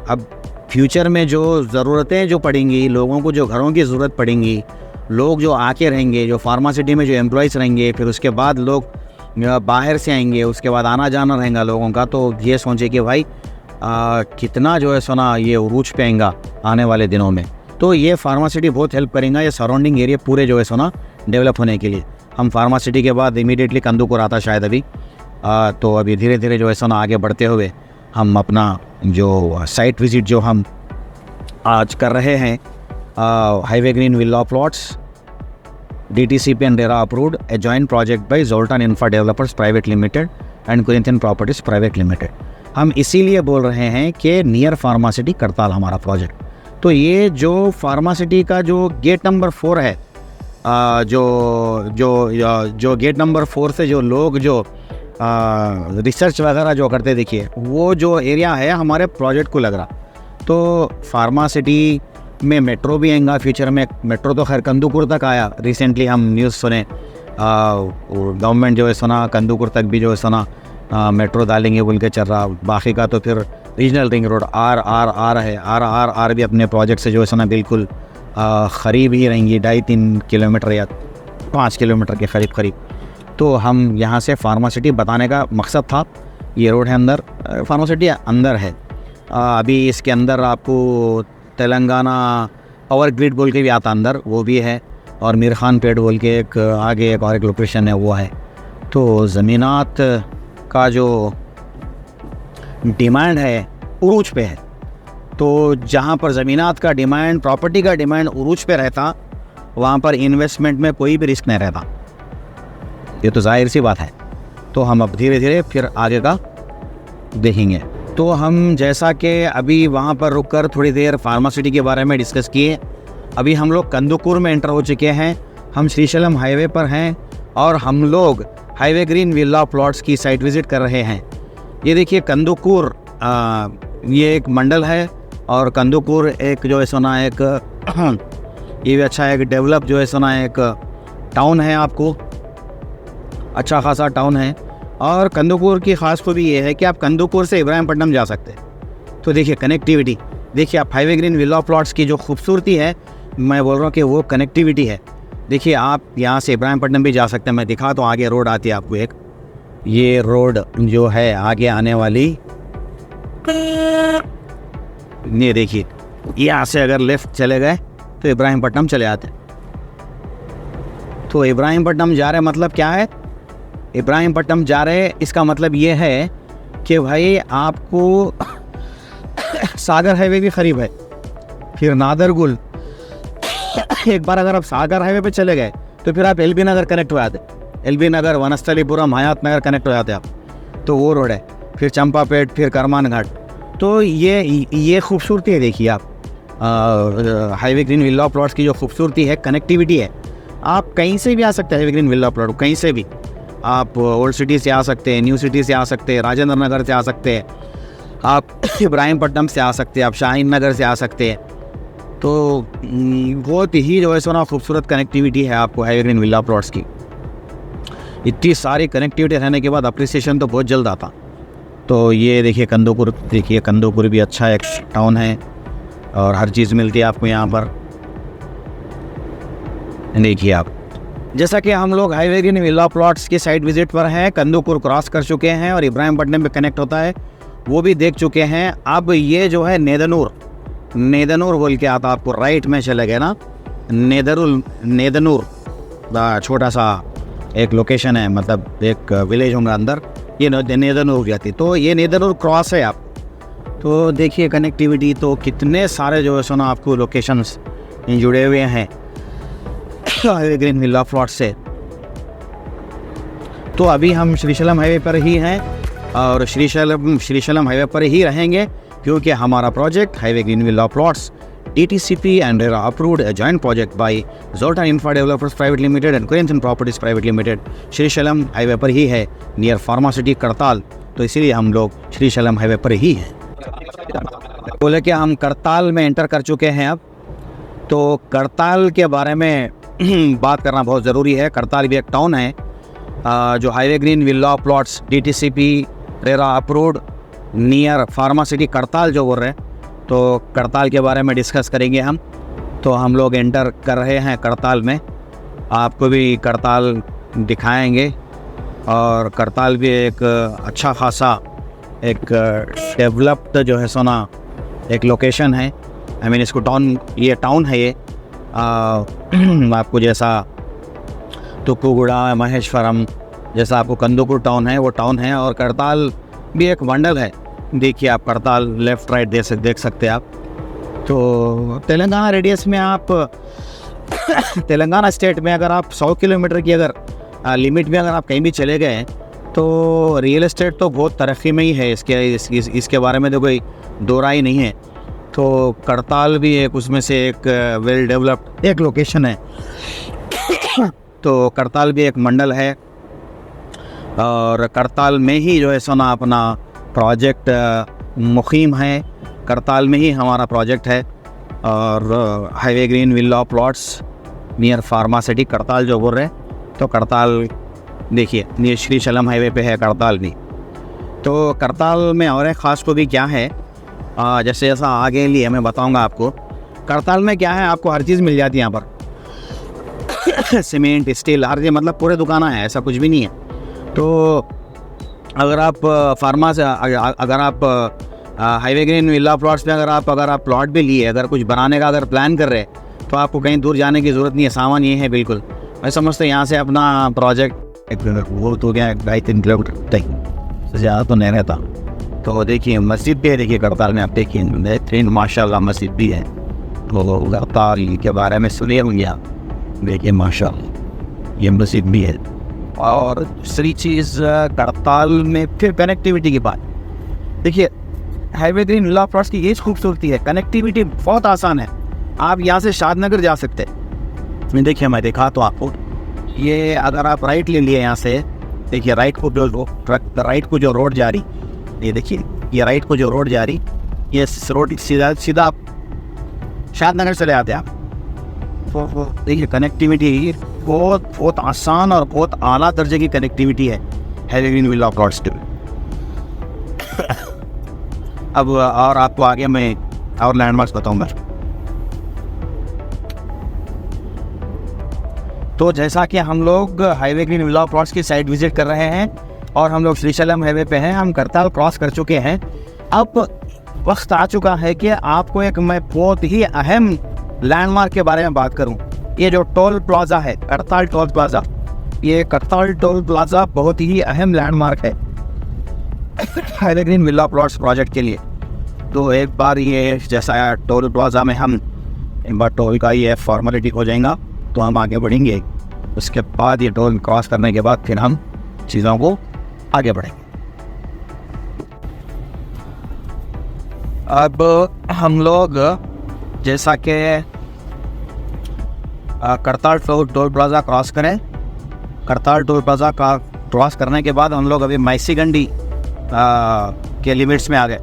अब फ्यूचर में जो ज़रूरतें जो पड़ेंगी, लोगों को जो घरों की ज़रूरत पड़ेंगी, लोग जो आके रहेंगे, जो फार्मा सिटी में जो एम्प्लॉयज़ रहेंगे, फिर उसके बाद लोग बाहर से आएंगे, उसके बाद आना जाना रहेगा लोगों का। तो ये सोचिए कि भाई कितना जो है सोना ये उरूज पे आएगा आने वाले दिनों में। तो ये फार्मा सिटी बहुत हेल्प करेगा ये सराउंडिंग एरिया पूरे जो है सोना डेवलप होने के लिए। हम फार्मा सिटी के बाद इमीडिएटली कंदुकुर आता शायद अभी, तो अभी धीरे धीरे जो है सोना आगे बढ़ते हुए हम अपना जो साइट विज़िट जो हम आज कर रहे हैं, highway green villa plots DTCP and RERA approved, a joint project by Zoltan Infra Developers Private Limited and Corinthian Properties Private Limited। हम इसीलिए बोल रहे हैं कि नियर फार्मा सिटी करताल हमारा प्रोजेक्ट। तो ये जो फार्मा सिटी का जो गेट नंबर 4 है, जो गेट नंबर 4 से जो लोग जो रिसर्च वगैरह जो करते देखिए, वो जो एरिया है हमारे प्रोजेक्ट को लग रहा। तो फार्मा सिटी में मेट्रो भी आएगा फ्यूचर में। मेट्रो तो खैर कंदुकुर तक आया, रिसेंटली हम न्यूज़ सुने, गवर्नमेंट जो है सुना कंदुकुर तक भी जो है सुना मेट्रो डालेंगे बोल के चल रहा। बाकी का तो फिर रीजनल रिंग रोड आर है, आर भी अपने प्रोजेक्ट से जो है सो ना बिल्कुल करीब ही रहेंगी, 2.5-3 किलोमीटर या 5 किलोमीटर के करीब। तो हम यहाँ से फार्मासिटी बताने का मकसद था। ये रोड है अंदर, फार्मासिटी अंदर है। अभी इसके अंदर आपको तेलंगाना पावर ग्रिड बोल के भी आता अंदर, वो भी है, और मीर खान पेट बोल के एक आगे एक और एक लोकेशन है, वो है। तो ज़मीनात का जो डिमांड है उरूज पे है। तो जहाँ पर ज़मीनात का डिमांड, प्रॉपर्टी का डिमांड उरूज पे रहता, वहाँ पर इन्वेस्टमेंट में कोई भी रिस्क नहीं रहता। ये तो जाहिर सी बात है। तो हम अब धीरे धीरे फिर आगे का देखेंगे। तो हम जैसा कि अभी वहाँ पर रुककर थोड़ी देर फार्मासिटी के बारे में डिस्कस किए, अभी हम लोग कंदुकूर में एंटर हो चुके हैं। हम श्रीशैलम हाईवे पर हैं और हम लोग हाईवे ग्रीन विला प्लॉट्स की साइट विज़िट कर रहे हैं। ये देखिए कंदुकूर, ये एक मंडल है, और कंदुकूर एक जो है सोना एक ये भी अच्छा एक डेवलप जो है सोना एक टाउन है, आपको अच्छा खासा टाउन है। और कंदुकूर की ख़ास खूबी ये है कि आप कंदुकूर से इब्राहिमपट्टनम जा सकते हैं। तो देखिए कनेक्टिविटी, देखिए आप हाईवे ग्रीन विला प्लॉट्स की जो खूबसूरती है, मैं बोल रहा हूँ कि वो कनेक्टिविटी है। देखिए आप यहाँ से इब्राहिमपट्टनम भी जा सकते हैं। मैं दिखा तो आगे रोड आती है आपको एक, ये रोड जो है आगे आने वाली, ये देखिए यहाँ से अगर लेफ़्ट चले गए तो इब्राहिमपट्टनम चले आते। तो इब्राहिमपट्टनम जा रहे मतलब क्या है, इब्राहिमपट्टनम जा रहे इसका मतलब ये है कि भाई आपको सागर हाईवे भी करीब है, फिर नादरगुल। एक बार अगर आप सागर हाईवे पे चले गए तो फिर आप एलबी नगर कनेक्ट हो जाते, एलबी नगर, वनस्थलीपुरम, हयात नगर कनेक्ट हो जाते आप। तो वो रोड है, फिर चंपापेट, फिर करमान घाट। तो ये खूबसूरती है। देखिए आप हाईवे ग्रीन विला प्लॉट्स की जो खूबसूरती है, कनेक्टिविटी है। आप कहीं से भी आ सकते हैं हाईवे ग्रीन विला प्लॉट, कहीं से भी आप ओल्ड सिटी से आ सकते हैं, न्यू सिटी से आ सकते हैं, राजेंद्र नगर से आ सकते हैं, आप इब्राहिमपट्टनम से आ सकते हैं, आप शाहीन नगर से आ सकते हैं। तो बहुत ही जो है सो ना खूबसूरत कनेक्टिविटी है आपको हाईवे ग्रीन विला प्लॉट्स की। इतनी सारी कनेक्टिविटी रहने के बाद अप्रिसिएशन तो बहुत जल्द आता। तो ये देखिए कंदुकूर, देखिए कंदुकूर भी अच्छा एक टाउन है और हर चीज़ मिलती है आपको यहाँ पर। देखिए आप, जैसा कि हम लोग हाईवे ग्रीन विला प्लॉट्स की साइट विजिट पर हैं, कंदुकूर क्रॉस कर चुके हैं और इब्राहिमपट्टनम में कनेक्ट होता है, वो भी देख चुके हैं। अब ये जो है नेदनूर बोल के आता, आपको राइट में चले गए ना, नेदनूर छोटा सा एक लोकेशन है, मतलब एक विलेज होगा अंदर, ये नेदनूर जाती। तो ये नेदनूर क्रॉस है आप। तो देखिए कनेक्टिविटी तो कितने सारे जो है सो ना आपको लोकेशंस जुड़े हुए हैं हाईवे ग्रीन विला प्लॉट से। तो अभी हम श्रीशैलम हाईवे पर ही हैं और श्रीशैलम हाईवे पर ही रहेंगे, क्योंकि हमारा project highway green villa plots DTCP and RERA approved a joint project by Zoltan Infra Developers Private Limited and Kurenthal Properties Private Limited, Srisailam highway पर ही है, नियर फार्मासिटी करताल। तो इसीलिए हम लोग श्रीशैलम हाईवे पर ही हैं। बोले कि हम करताल में एंटर कर चुके हैं अब। तो करताल के बारे में बात करना बहुत ज़रूरी है। करताल भी एक टाउन है जो highway green villa plots DTCP RERA approved near Pharma City Kadthal जो बोल रहे हैं। तो करताल के बारे में डिस्कस करेंगे हम। तो हम लोग एंटर कर रहे हैं करताल में, आपको भी करताल दिखाएंगे। और करताल भी एक अच्छा खासा एक डेवलप्ड जो है सोना एक लोकेशन है। आई मीन इसको टाउन, ये टाउन है ये आपको जैसा तुक्कुगुड़ा, महेश्वरम जैसा आपको कंदुकूर टाउन है, वो टाउन है। और करताल भी एक मंडल है। देखिए आप करताल लेफ़्ट राइट देख सकते हैं आप। तो तेलंगाना रेडियस में आप तेलंगाना स्टेट में अगर आप 100 किलोमीटर की अगर लिमिट में अगर आप कहीं भी चले गए तो रियल एस्टेट तो बहुत तरक्की में ही है। इसके बारे में तो कोई दो राय नहीं है। तो करताल भी एक उसमें से एक वेल डेवलप्ड एक लोकेशन है। तो करताल भी एक मंडल है और करताल में ही जो है सोना अपना प्रोजेक्ट मुकीम है। करताल में ही हमारा प्रोजेक्ट है और highway green villa plots near Pharma City Kadthal जो बोल रहे हैं। तो करताल देखिए नियर श्रीशैलम हाईवे पे है करताल भी। तो करताल में और एक ख़ास तो भी क्या है जैसे जैसा आगे लिए मैं बताऊंगा आपको। करताल में क्या है, आपको हर चीज़ मिल जाती है यहाँ पर सीमेंट, स्टील, हर चीज़, मतलब पूरे दुकाना है, ऐसा कुछ भी नहीं है। तो अगर आप फार्मा से अगर आप हाईवे ग्रीन विला प्लॉट्स में अगर आप प्लॉट भी लिए, अगर कुछ बनाने का अगर प्लान कर रहे हैं तो आपको कहीं दूर जाने की ज़रूरत नहीं है, सामान ये है बिल्कुल। मैं समझता हूँ यहाँ से अपना प्रोजेक्ट वो तो क्या 2.5-3 किलोमीटर तक से ज़्यादा तो नहीं रहता। तो देखिए मस्जिद भी है, देखिए करताल में आप देखिए बेहतरीन माशाल्लाह मस्जिद भी है। तो करताल के बारे में सुने होंगे आप, देखिए माशाल्लाह ये मस्जिद भी है। और दूसरी चीज़ करताल में फिर कनेक्टिविटी की बात, देखिए हाईवे ग्रीन विला प्लॉट्स की ये खूबसूरती है, कनेक्टिविटी बहुत आसान है। आप यहाँ से शादनगर जा सकते हैं। देखिए मैं देखा तो आपको, ये अगर आप राइट ले लिए यहाँ से, देखिए राइट को जो रोड जा रही, ये देखिए ये राइट को जो रोड जा रही, ये रोड सीधा आप शादनगर चले आते हैं आप। तो देखिए कनेक्टिविटी बहुत आसान और बहुत आला दर्जे की कनेक्टिविटी है हाईवे ग्रीन विला प्लॉट्स के। अब और आपको आगे मैं और लैंडमार्क्स बताऊंगा। तो जैसा कि हम लोग हाईवे ग्रीन विला प्लॉट्स की साइट विजिट कर रहे हैं और हम लोग श्रीशैलम हाईवे पे हैं, हम करताल क्रॉस कर चुके हैं। अब वक्त आ चुका है कि आपको एक मैं बहुत ही अहम लैंडमार्क के बारे में बात करूं। ये जो टोल प्लाजा है, करताल टोल प्लाजा, ये करताल टोल प्लाजा बहुत ही अहम लैंडमार्क है highway green villa plots project के लिए। तो एक बार ये जैसा टोल प्लाजा में हम एक बार टोल का ये फॉर्मेलिटी हो जाएगा तो हम आगे बढ़ेंगे। उसके बाद ये टोल क्रॉस करने के बाद फिर हम चीज़ों को आगे बढ़ेंगे। अब हम लोग जैसा कि करताल टोल प्लाजा क्रॉस करें, करताल टोल प्लाजा का क्रॉस करने के बाद हम लोग अभी मैसीगंडी के लिमिट्स में आ गए।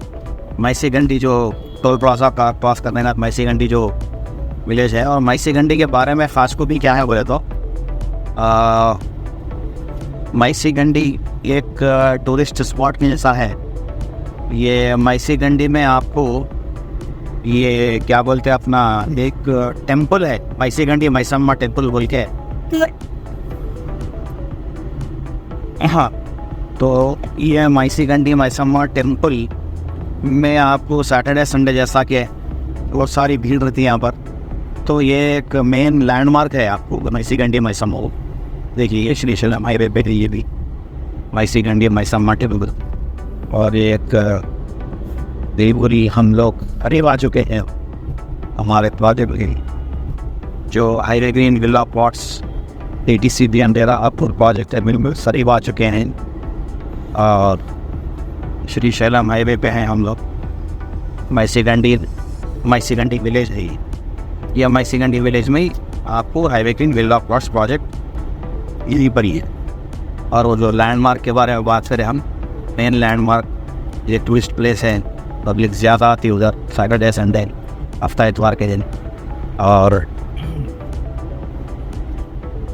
मैसीगंडी जो टोल प्लाजा का क्रॉस करने के बाद मैसीगंडी जो विलेज है, और मैसीगंडी के बारे में ख़ास को भी क्या है बोले तो मैसीगंडी एक टूरिस्ट स्पॉट के जैसा है। ये मैसीगंडी में आपको ये क्या बोलते हैं, अपना एक टेम्पल है मैसीगंडी मैसम्मा टेम्पल बोल के। हाँ, तो ये मैसीगंडी मैसम्मा टेम्पल में आपको सैटरडे संडे जैसा कि बहुत सारी भीड़ रहती है यहाँ पर। तो ये एक मेन लैंडमार्क है आपको मैसीगंडी मैसम्मा। देखिए ये श्रीशैलम हाईवे पे ये भी मैसीगंडी मैसम्मा टेम्पल। और एक देवपुरी हम लोग करीब आ चुके हैं हमारे प्रोजेक्ट जो highway green villa plots ATC अंधेरा अपुर प्रोजेक्ट है, बिल्कुल करीब आ चुके हैं। और श्रीशैलम हाईवे पे हैं हम लोग। मैसीगंडी विलेज है ये मैसीगंडी विलेज में ही आपको highway green villa plots project यहीं पर ही है। और वो जो लैंडमार्क के बारे में बात करें हम, मेन लैंडमार्क ये टूरिस्ट प्लेस है, पब्लिक ज़्यादा आती है उधर सैटरडे संडे हफ्ता इतवार के दिन। और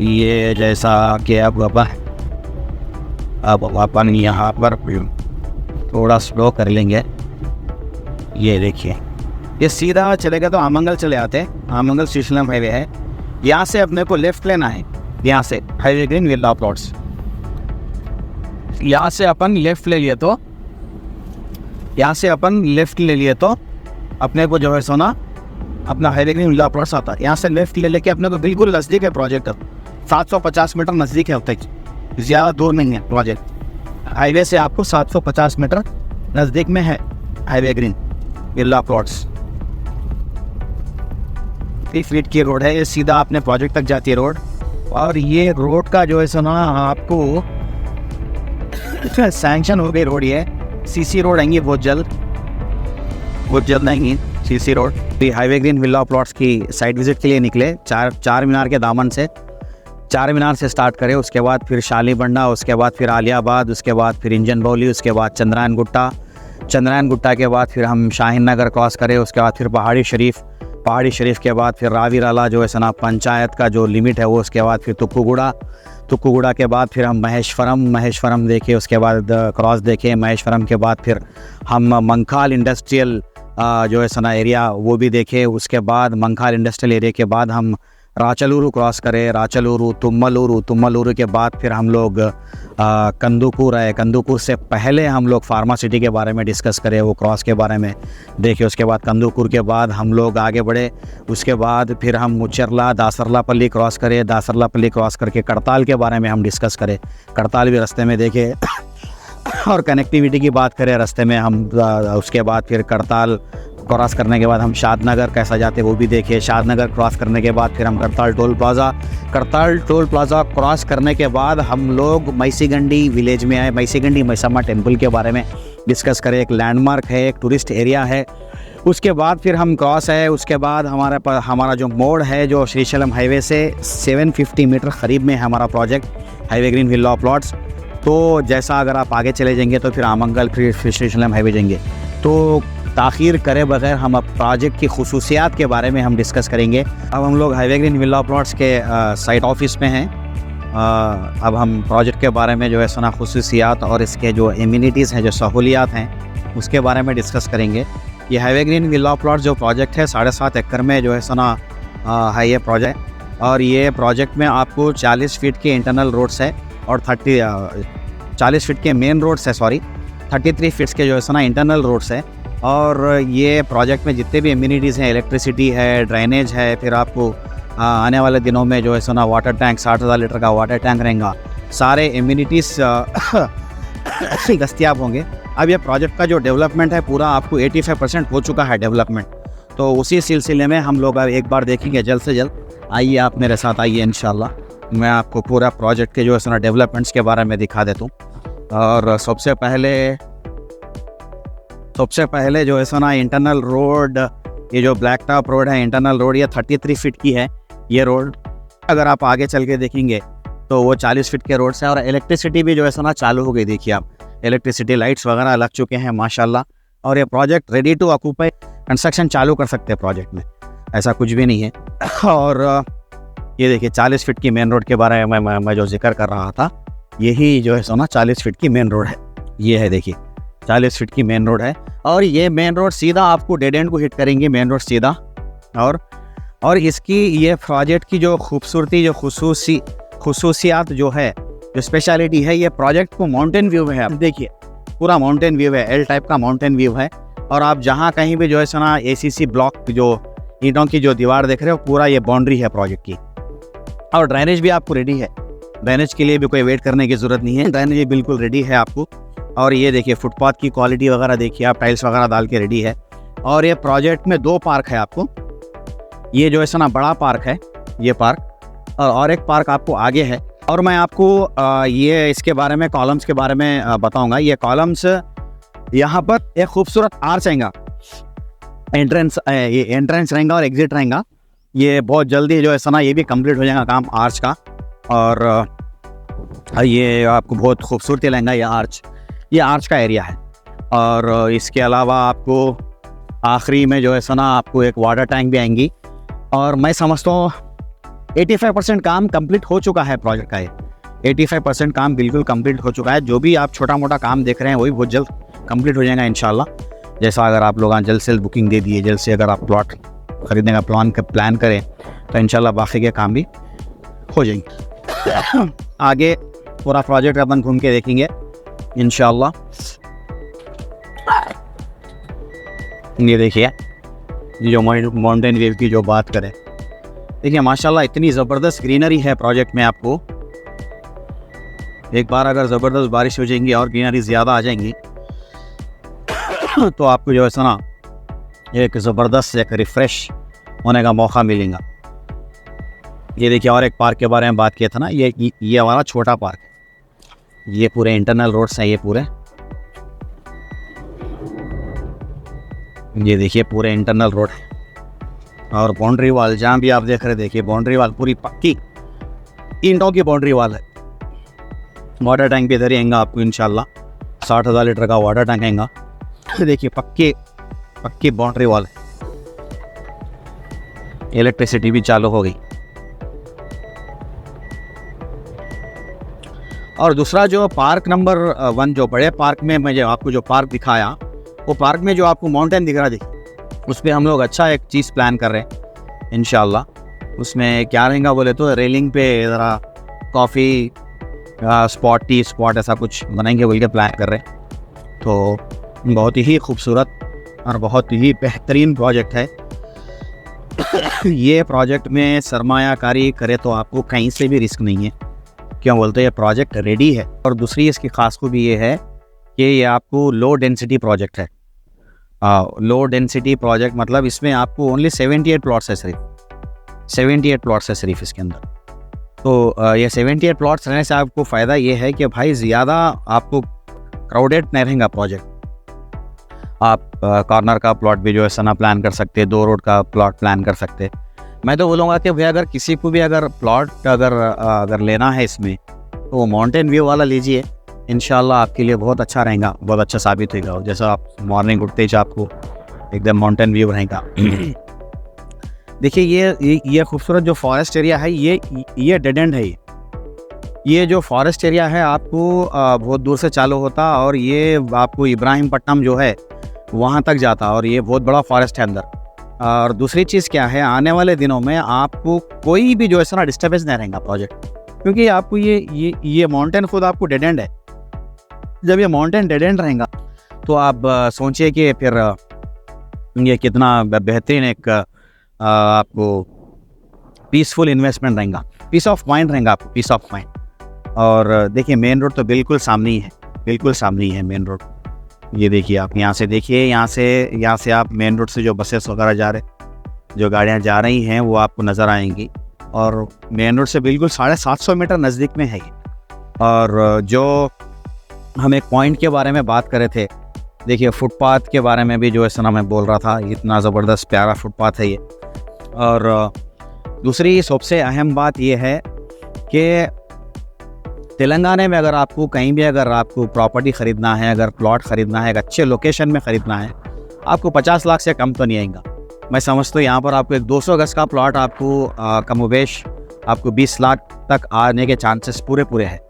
ये जैसा कि अब अपन यहाँ पर थोड़ा स्लो कर लेंगे। ये देखिए ये सीधा चलेगा तो आमंगल चले आते हैं। आमंगल श्रीशैलम हाईवे है, यहाँ से अपने को लेफ़्ट लेना है। यहाँ से हाईवे ग्रीन विला प्लॉट्स, यहाँ से अपन लेफ़्ट ले लिए तो अपने को जो है सोना अपना हाईवे ग्रीन विला प्लॉट्स आता है। यहाँ से लेफ़्ट ले लेके अपने को बिल्कुल नज़दीक है प्रोजेक्ट। 750 मीटर नज़दीक है, अब तक ज़्यादा दूर नहीं है प्रोजेक्ट। हाईवे से आपको 750 मीटर नज़दीक में है highway green villa plots. 3 feet की रोड है, ये सीधा अपने प्रोजेक्ट तक जाती है रोड। और ये रोड का जो है सोना आपको सैंक्शन हो गई रोड, ये CC रोड आएंगी बहुत जल्द आएंगी CC road. Highway green villa plots की साइट विजिट के लिए निकले चार मीनार के दामन से। चार मीनार से स्टार्ट करें, उसके बाद फिर शालीबंडा, उसके बाद फिर आलियाबाद, उसके बाद फिर इंजन बौली, उसके बाद चंद्रायन गुट्टा के बाद फिर हम शाहीन नगर क्रॉस करें, उसके बाद फिर पहाड़ी शरीफ के बाद फिर रावीराला जो है सना पंचायत का जो लिमिट है वो, उसके बाद फिर तुक्कुगुड़ा के बाद फिर हम महेश्वरम देखे, उसके बाद क्रॉस देखे महेश्वरम के बाद फिर हम मंखाल इंडस्ट्रियल जो है सना एरिया वो भी देखे। उसके बाद मंखाल इंडस्ट्रियल एरिया के बाद हम राचलूरू क्रॉस करें, राचलूरू तुम्मलूरू के बाद फिर हम लोग कंदुकूर आए। कंदुकूर से पहले हम लोग फार्मा सिटी के बारे में डिस्कस करें, वो क्रॉस के बारे में देखे। उसके बाद कंदुकूर के बाद हम लोग आगे बढ़े। उसके बाद फिर हम मुचरला दासरलापल्ली क्रॉस करें, दासरलापल्ली क्रॉस करके करताल के बारे में हम डिस्कस करें, करताल भी रास्ते में देखे। और कनेक्टिविटी की बात करें रास्ते में हम, उसके बाद फिर करताल क्रॉस करने के बाद हम शादनगर कैसा जाते वो भी देखे। शादनगर क्रॉस करने के बाद फिर हम करताल टोल प्लाज़ा क्रॉस करने के बाद हम लोग मैसीगंडी विलेज में आए। मैसीगंडी मैसम्मा टेम्पल के बारे में डिस्कस करें, एक लैंडमार्क है, एक टूरिस्ट एरिया है। उसके बाद फिर हम क्रॉस है, उसके बाद हमारा जो मोड़ है जो श्रीशैलम हाईवे से 750 मीटर करीब में है हमारा project highway green villa plots. तो जैसा अगर आप आगे चले जाएंगे तो फिर आमंगल फिर श्रीशैलम हाईवे जाएंगे। तो ताख़ीर करे बगैर हम अब प्रोजेक्ट की खुसूसियात के बारे में हम डिस्कस करेंगे। अब हम लोग हाईवे ग्रीन विला प्लॉट्स के साइट ऑफिस में हैं। अब हम प्रोजेक्ट के बारे में जो है सना खुसूसियात और इसके जो एमिनिटीज़ हैं, जो सहूलियात हैं, उसके बारे में डिस्कस करेंगे। ये हाईवे ग्रीन विला प्लॉट जो प्रोजेक्ट है 7.5 एकड़ में जो है सना है ये प्रोजेक्ट। और ये प्रोजेक्ट में आपको 40 फीट के इंटरनल रोड्स है और 40 फीट के मेन रोड्स है, 33 फीट्स के जो है सना इंटरनल रोड्स है। और ये प्रोजेक्ट में जितने भी एमिनिटीज़ हैं, इलेक्ट्रिसिटी है, ड्रेनेज है, फिर आपको आने वाले दिनों में जो है सना वाटर टैंक 60,000 लीटर का वाटर टैंक रहेगा, सारे एमिनिटीज़ दस्तियाब होंगे। अब ये प्रोजेक्ट का जो डेवलपमेंट है पूरा आपको 85% हो चुका है डेवलपमेंट। तो उसी सिलसिले में हम लोग अब एक बार देखेंगे जल्द से जल्द। आइए आप मेरे साथ आइए, इंशाल्लाह मैं आपको पूरा प्रोजेक्ट के जो है सना डेवलपमेंट्स के बारे में दिखा देता हूँ। और सबसे पहले जो है सना इंटरनल रोड, ये जो ब्लैक टॉप रोड है इंटरनल रोड, ये 33 फीट की है ये रोड। अगर आप आगे चल के देखेंगे तो वो 40 फीट के रोड से। और इलेक्ट्रिसिटी भी जो है सना चालू हो गई, देखिए आप इलेक्ट्रिसिटी लाइट्स वगैरह लग चुके हैं माशाल्लाह। और ये project ready to occupy, construction चालू कर सकते हैं प्रोजेक्ट में, ऐसा कुछ भी नहीं है। और ये देखिए 40 फीट की मेन रोड के बारे में मैं जो जिक्र कर रहा था, यही जो है सना 40 फीट की मेन रोड है। ये है देखिए 40 फीट की मेन रोड है। और ये मेन रोड सीधा आपको डेड एंड को हिट करेंगे, मेन रोड सीधा। और इसकी ये प्रोजेक्ट की जो खूबसूरती, जो खुसूसियात जो है, जो स्पेशलिटी है, ये प्रोजेक्ट को माउंटेन व्यू है। आप देखिए पूरा माउंटेन व्यू है, एल टाइप का माउंटेन व्यू है। और आप जहाँ कहीं भी जो है सना ACC ब्लॉक जो ईंटों की जो दीवार देख रहे हो, पूरा ये बाउंड्री है प्रोजेक्ट की। और ड्रेनेज भी आपको रेडी है, ड्रेनेज के लिए भी कोई वेट करने की ज़रूरत नहीं है, ड्रेनेज बिल्कुल रेडी है आपको। और ये देखिए फुटपाथ की क्वालिटी वगैरह देखिए आप, टाइल्स वगैरह डाल के रेडी है। और ये प्रोजेक्ट में 2 पार्क है आपको, ये जो है सना बड़ा पार्क है ये पार्क, और एक पार्क आपको आगे है। और मैं आपको ये इसके बारे में कॉलम्स के बारे में बताऊंगा। ये कॉलम्स यहाँ पर एक खूबसूरत आर्च आएगा, ये एंट्रेंस रहेगा और एग्जिट रहेगा। ये बहुत जल्दी जो है सना ये भी कंप्लीट हो जाएगा काम आर्च का। और ये आपको बहुत खूबसूरती लगेगा ये आर्च का एरिया है। और इसके अलावा आपको आखिरी में जो है सना आपको एक वाटर टैंक भी आएंगी। और मैं समझता हूँ 85% काम कंप्लीट हो चुका है प्रोजेक्ट का। ये 85% काम बिल्कुल कंप्लीट हो चुका है। जो भी आप छोटा मोटा काम देख रहे हैं वही बहुत जल्द कंप्लीट हो जाएगा इंशाल्लाह। जैसा अगर आप लोग जल्द से जल्द बुकिंग दे दिए, जल्द से अगर आप प्लॉट खरीदने का प्लान करें तो इंशाल्लाह बाकी के काम भी हो जाएंगे। आगे पूरा प्रोजेक्ट अपन घूम के देखेंगे इंशाल्लाह। ये देखिए ये जो माउंटेन व्यू की जो बात करें, देखिए माशाल्लाह इतनी ज़बरदस्त ग्रीनरी है प्रोजेक्ट में। आपको एक बार अगर ज़बरदस्त बारिश हो जाएंगी और ग्रीनरी ज़्यादा आ जाएंगी तो आपको जो है सना एक ज़बरदस्त एक रिफ़्रेश होने का मौका मिलेगा। ये देखिए और एक पार्क के बारे में बात किया था ना, ये हमारा छोटा पार्क है। ये पूरे इंटरनल रोड्स हैं, ये पूरे, ये देखिए पूरे इंटरनल रोड है। और बाउंड्री वाल जहाँ भी आप देख रहे देखिए बाउंड्री वाल पूरी पक्की ईंटों की बाउंड्री वाल है। वाटर टैंक भी इधर ही आएगा आपको इंशाल्लाह, 60,000 लीटर का वाटर टैंक आएगा। देखिए पक्की बाउंड्री वाल है। इलेक्ट्रिसिटी भी चालू हो गई। और दूसरा जो पार्क नंबर 1 जो बड़े पार्क में मैं जो आपको जो पार्क दिखाया, वो पार्क में जो आपको माउंटेन दिख रहा, देखिए उस पे हम लोग अच्छा एक चीज़ प्लान कर रहे हैं इंशाल्लाह। उसमें क्या रहेगा बोले तो रेलिंग पे ज़रा कॉफ़ी स्पॉट, टी स्पॉट ऐसा कुछ बनाएंगे बोल के प्लान कर रहे हैं। तो बहुत ही खूबसूरत और बहुत ही बेहतरीन प्रोजेक्ट है। ये प्रोजेक्ट में सरमायाकारी करे तो आपको कहीं से भी रिस्क नहीं है। क्यों बोलते हैं, ये प्रोजेक्ट रेडी है। और दूसरी इसकी खास खूबी ये है कि ये आपको लो डेंसिटी प्रोजेक्ट है। लो डेंसिटी प्रोजेक्ट मतलब इसमें आपको ओनली 78 प्लॉट्स है, सिर्फ 78 प्लॉट्स है सिर्फ इसके अंदर। तो ये 78 प्लॉट्स रहने से आपको फ़ायदा ये है कि भाई ज़्यादा आपको क्राउडेड नहीं रहेगा प्रोजेक्ट। आप कॉर्नर का प्लॉट भी जो है सना प्लान कर सकते हैं, 2 रोड का प्लॉट प्लान कर सकते हैं। मैं तो बोलूँगा कि भैया अगर किसी को भी अगर प्लॉट अगर लेना है इसमें तो वो माउंटेन व्यू वाला लीजिए, इंशाल्लाह आपके लिए बहुत अच्छा रहेगा, बहुत अच्छा साबित होगा। जैसा आप मॉर्निंग उठते ही आपको एकदम माउंटेन व्यू रहेगा। देखिए ये खूबसूरत जो फॉरेस्ट एरिया है ये डेड एंड है। ये जो फॉरेस्ट एरिया है आपको बहुत दूर से चालू होता और ये आपको इब्राहिमपट्टनम जो है वहाँ तक जाता, और ये बहुत बड़ा फॉरेस्ट है अंदर। और दूसरी चीज़ क्या है, आने वाले दिनों में आपको कोई भी जो है ना डिस्टर्बेंस नहीं रहेगा प्रोजेक्ट, क्योंकि आपको ये माउंटेन खुद आपको डेड एंड है। जब ये माउंटेन डेड एंड रहेगा तो आप सोचिए कि फिर ये कितना बेहतरीन एक आपको पीसफुल इन्वेस्टमेंट रहेगा, पीस ऑफ माइंड रहेगा आपको, पीस ऑफ माइंड। और देखिए मेन रोड तो बिल्कुल सामने ही है, बिल्कुल सामने ही है मेन रोड। ये देखिए आप यहाँ से देखिए, यहाँ से आप मेन रोड से जो बसेस वगैरह जा रहे, जो गाड़ियाँ जा रही हैं वो आपको नज़र आएंगी। और मेन रोड से बिल्कुल 750 मीटर नज़दीक में है ये। और जो हम एक पॉइंट के बारे में बात कर रहे थे, देखिए फुटपाथ के बारे में भी जो है सना मैं बोल रहा था, इतना ज़बरदस्त प्यारा फुटपाथ है ये। और दूसरी सबसे अहम बात ये है कि तेलंगाना में अगर आपको कहीं भी अगर आपको प्रॉपर्टी ख़रीदना है, अगर प्लॉट ख़रीदना है, एक अच्छे लोकेशन में ख़रीदना है, आपको 50 लाख से कम तो नहीं आएगा। मैं समझता हूँ यहाँ पर आपको एक 200 गज का प्लॉट आपको कमोबेश आपको 20 लाख तक आने के चांसेस पूरे हैं।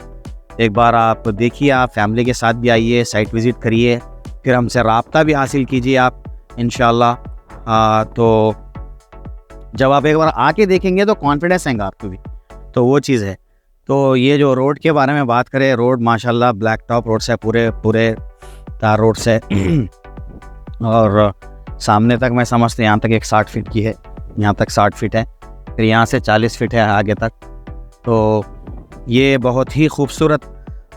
एक बार आप देखिए, आप फैमिली के साथ भी आइए, साइट विज़िट करिए, फिर हमसे राब्ता भी हासिल कीजिए आप इंशाल्लाह। तो जब आप एक बार आके देखेंगे तो कॉन्फिडेंस आएगा आपको भी, तो वो चीज़ है। तो ये जो रोड के बारे में बात करें, रोड माशाल्लाह ब्लैक टॉप रोड से पूरे तार रोड से और सामने तक मैं समझते यहाँ तक एक 60 फीट की है, यहाँ तक 60 फीट है, फिर यहाँ से 40 फीट है आगे तक। तो ये बहुत ही खूबसूरत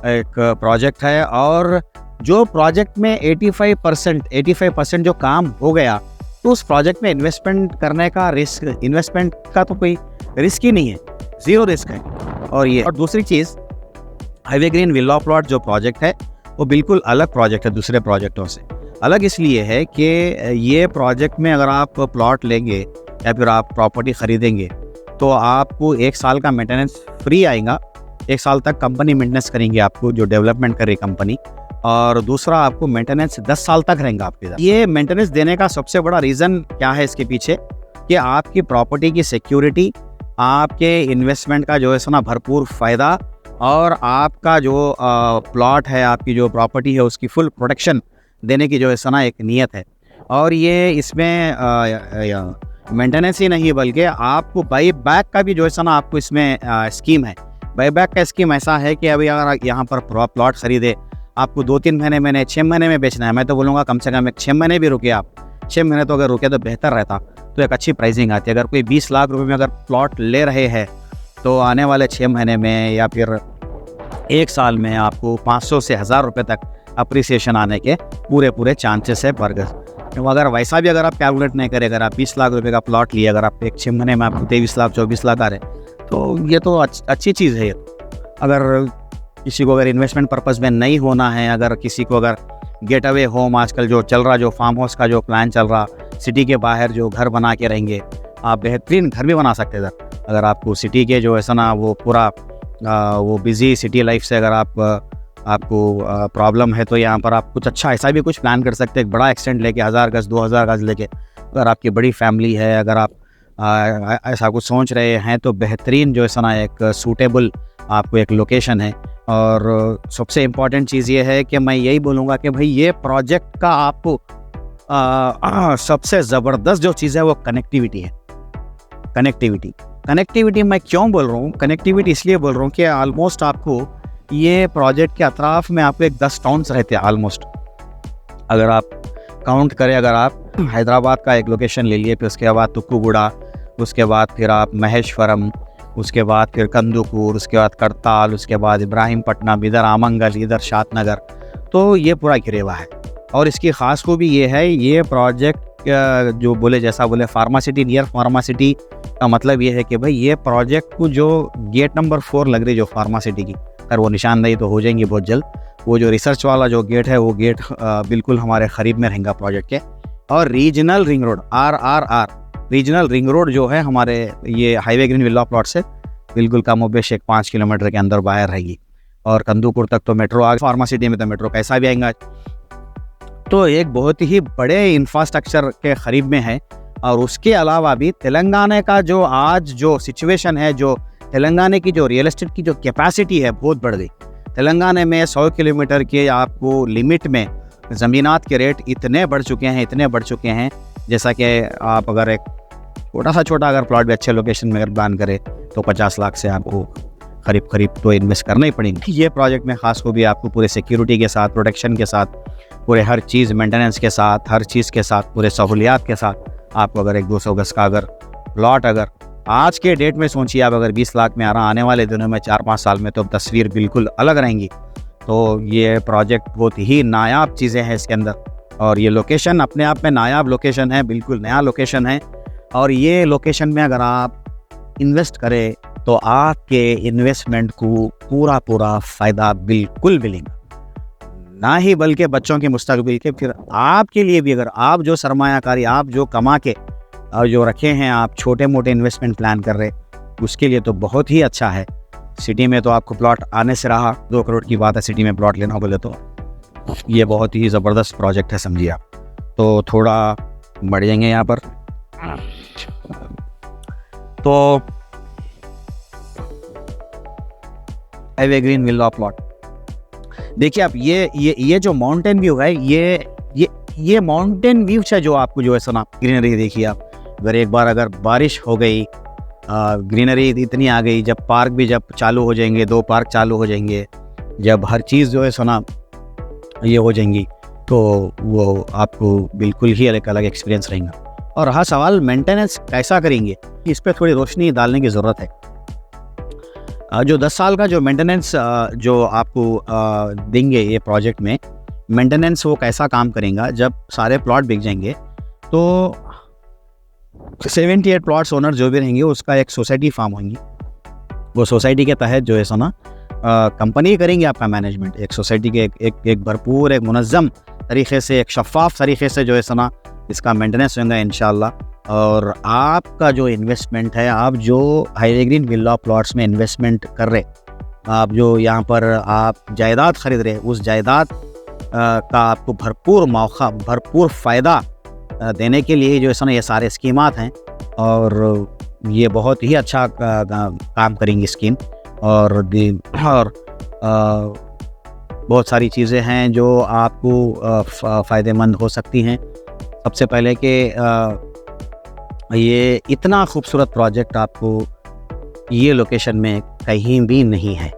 एक प्रोजेक्ट है। और जो प्रोजेक्ट में 85% जो काम हो गया, तो उस प्रोजेक्ट में इन्वेस्टमेंट करने का इन्वेस्टमेंट का तो कोई रिस्क ही नहीं है, ज़ीरो रिस्क है। और दूसरी चीज़, हाईवे ग्रीन विला प्लॉट जो प्रोजेक्ट है वो बिल्कुल अलग प्रोजेक्ट है दूसरे प्रोजेक्टों से। अलग इसलिए है कि ये प्रोजेक्ट में अगर आप प्लॉट लेंगे या फिर आप प्रॉपर्टी ख़रीदेंगे तो आपको 1 साल का मेंटेनेंस फ्री आएगा। 1 साल तक कंपनी मेंटेनेंस करेंगे आपको, जो डेवलपमेंट करे कंपनी। और दूसरा आपको मेंटेनेंस 10 साल तक रहेगा आपके साथ। ये मेंटेनेंस देने का सबसे बड़ा रीज़न क्या है इसके पीछे, कि आपकी प्रॉपर्टी की सिक्योरिटी, आपके इन्वेस्टमेंट का जो है ना भरपूर फ़ायदा, और आपका जो प्लॉट है, आपकी जो प्रॉपर्टी है उसकी फुल प्रोटेक्शन देने की जो है ना एक नीयत है। और ये इसमें मेंटेनेंस ही नहीं बल्कि आपको बाई बैक का भी जो है ना आपको इसमें स्कीम है। बाई बैक का स्कीम ऐसा है कि अभी अगर यहाँ पर प्लॉट खरीदे, आपको 2-3 महीने 6 महीने में बेचना है, मैं तो बोलूँगा कम से कम 6 महीने भी रुके आप। 6 महीने तो अगर रुके तो बेहतर रहता, तो एक अच्छी प्राइसिंग आती है। अगर कोई 20 लाख रुपए में अगर प्लॉट ले रहे हैं तो आने वाले 6 महीने में या फिर 1 साल में आपको 500 से 1000 रुपये तक अप्रिसिएशन आने के पूरे चांसेस है पर गज। तो अगर वैसा भी अगर आप कैलकुलेट नहीं करें, अगर आप 20 लाख रुपए का प्लॉट लिए, अगर आप 6 महीने में आपको 23 लाख 24 लाख आ रहे, तो ये तो अच्छी चीज़ है। अगर किसी को अगर इन्वेस्टमेंट पर्पज़ में नहीं होना है, अगर किसी को अगर गेट अवे होम आजकल जो चल रहा, जो फार्म हाउस का जो प्लान चल रहा, सिटी के बाहर जो घर बना के रहेंगे, आप बेहतरीन घर भी बना सकते हैं सर। अगर आपको सिटी के जो है ना वो पूरा वो बिज़ी सिटी लाइफ से अगर आपको प्रॉब्लम है, तो यहाँ पर आप कुछ अच्छा ऐसा भी कुछ प्लान कर सकते हैं, एक बड़ा एक्सटेंट लेके 1000 गज 2000 गज लेके। अगर आपकी बड़ी फैमिली है, अगर आप ऐसा कुछ सोच रहे हैं, तो बेहतरीन जो है ना एक सूटेबल आपको एक लोकेशन है। और सबसे इम्पॉर्टेंट चीज़ ये है कि मैं यही बोलूँगा कि भाई ये प्रोजेक्ट का आपको सबसे ज़बरदस्त जो चीज़ है वो कनेक्टिविटी है। कनेक्टिविटी मैं क्यों बोल रहा हूँ, कनेक्टिविटी इसलिए बोल रहा हूँ कि ऑलमोस्ट आपको ये प्रोजेक्ट के अतराफ में आपको एक 10 टाउन्स रहते हैं ऑलमोस्ट। अगर आप काउंट करें, अगर आप हैदराबाद का एक लोकेशन ले लिए, फिर उसके बाद तुक्कुगुड़ा, उसके बाद फिर आप महेश्वरम, उसके बाद फिर कंदुकूर, उसके बाद करताल, उसके बाद इब्राहिमपट्टनम, इधर आमंगल, इधर शादनगर, तो ये पूरा घिरेवा है। और इसकी ख़ास खूबी ये है, ये प्रोजेक्ट जो बोले, जैसा बोले फार्मासिटी, नियर फार्मासिटी का मतलब ये है कि भाई ये प्रोजेक्ट को जो गेट नंबर 4 लग रही जो फार्मासिटी की, अगर वो निशानदेही तो हो जाएंगी बहुत जल्द। वो जो रिसर्च वाला जो गेट है, वो गेट बिल्कुल हमारे करीब में रहेगा प्रोजेक्ट के। और regional ring road, RRR regional ring road जो है हमारे ये हाईवे ग्रीन विला प्लॉट से बिल्कुल कमोबेश एक 5 किलोमीटर के अंदर बाहर रहेगी। और कंदुकूर तक तो मेट्रो आ, फार्मासिटी में तो मेट्रो कैसा भी आएगा। तो एक बहुत ही बड़े इंफ्रास्ट्रक्चर के करीब में है। और उसके अलावा भी तेलंगाना का जो आज जो सिचुएशन है, जो तेलंगाना की जो रियल एस्टेट की जो कैपेसिटी है बहुत बढ़ गई। तेलंगाना में 100 किलोमीटर के आपको लिमिट में ज़मीनात के रेट इतने बढ़ चुके हैं, जैसा कि आप अगर एक छोटा अगर प्लॉट भी अच्छे लोकेशन में अगर प्लान करें तो 50 लाख से आपको करीब तो इन्वेस्ट करना ही पड़ेंगे। ये प्रोजेक्ट में खास को भी आपको पूरे सिक्योरिटी के साथ, प्रोटेक्शन के साथ, पूरे हर चीज़ मेंटेनेंस के साथ, हर चीज़ के साथ, पूरे सहूलियात के साथ आपको अगर 100-200 गज का अगर प्लॉट, अगर आज के डेट में सोचिए आप अगर 20 लाख में आ रहा, आने वाले दिनों में 4-5 साल में तो तस्वीर बिल्कुल अलग रहेंगी। तो ये प्रोजेक्ट बहुत ही नायाब चीज़ें हैं इसके अंदर। और ये लोकेशन अपने आप में नायाब लोकेशन है, बिल्कुल नया लोकेशन है। और ये लोकेशन में अगर आप इन्वेस्ट करें तो आपके इन्वेस्टमेंट को पूरा फ़ायदा बिल्कुल मिलेगा, ना ही बल्कि बच्चों के मुस्तकबिल के, फिर आपके लिए भी। अगर आप जो सरमायाकारी, आप जो कमा के और जो रखे हैं, आप छोटे मोटे इन्वेस्टमेंट प्लान कर रहे, उसके लिए तो बहुत ही अच्छा है। सिटी में तो आपको प्लॉट आने से रहा, 2 करोड़ की बात है सिटी में प्लॉट लेना बोले तो ये बहुत ही ज़बरदस्त प्रोजेक्ट है, समझिए आप। तो थोड़ा बढ़ जाएंगे यहाँ पर। तो हाईवे ग्रीन विला प्लॉट देखिए आप, ये जो माउंटेन व्यू है, ये माउंटेन व्यू है जो आपको जो है सुना ग्रीनरी देखिए आप। अगर एक बार अगर बारिश हो गई, ग्रीनरी इतनी आ गई, जब पार्क भी जब चालू हो जाएंगे, 2 पार्क चालू हो जाएंगे, जब हर चीज़ जो है सुना ये हो जाएंगी, तो वो आपको बिल्कुल ही अलग एक्सपीरियंस रहेगा। और रहा सवाल मेंटेनेंस कैसा करेंगे, इस पर थोड़ी रोशनी डालने की ज़रूरत है। जो 10 साल का जो मेंटेनेंस जो आपको देंगे ये प्रोजेक्ट में, मेंटेनेंस वो कैसा काम करेगा, जब सारे प्लॉट बिक जाएंगे तो 78 प्लॉट्स ओनर जो भी रहेंगे उसका एक सोसाइटी फॉर्म होंगी। वो सोसाइटी के तहत जो है सो ना कंपनी करेंगे आपका मैनेजमेंट, एक सोसाइटी के एक भरपूर, एक मुनज़्ज़म तरीके से, एक शफ़ाफ़ तरीके से जो है सो ना इसका मेंटेनेंस होगा इंशाल्लाह। और आपका जो इन्वेस्टमेंट है, आप जो हाईवे ग्रीन विला प्लॉट्स में इन्वेस्टमेंट कर रहे, आप जो यहाँ पर आप जायदाद ख़रीद रहे, उस जायदाद का आपको भरपूर मौका, भरपूर फ़ायदा देने के लिए जो है सो ना ये सारे स्कीमात हैं। और ये बहुत ही अच्छा काम करेंगी स्कीम। और बहुत सारी चीज़ें हैं जो आपको फ़ायदेमंद हो सकती हैं। सबसे पहले कि ये इतना खूबसूरत प्रोजेक्ट आपको ये लोकेशन में कहीं भी नहीं है।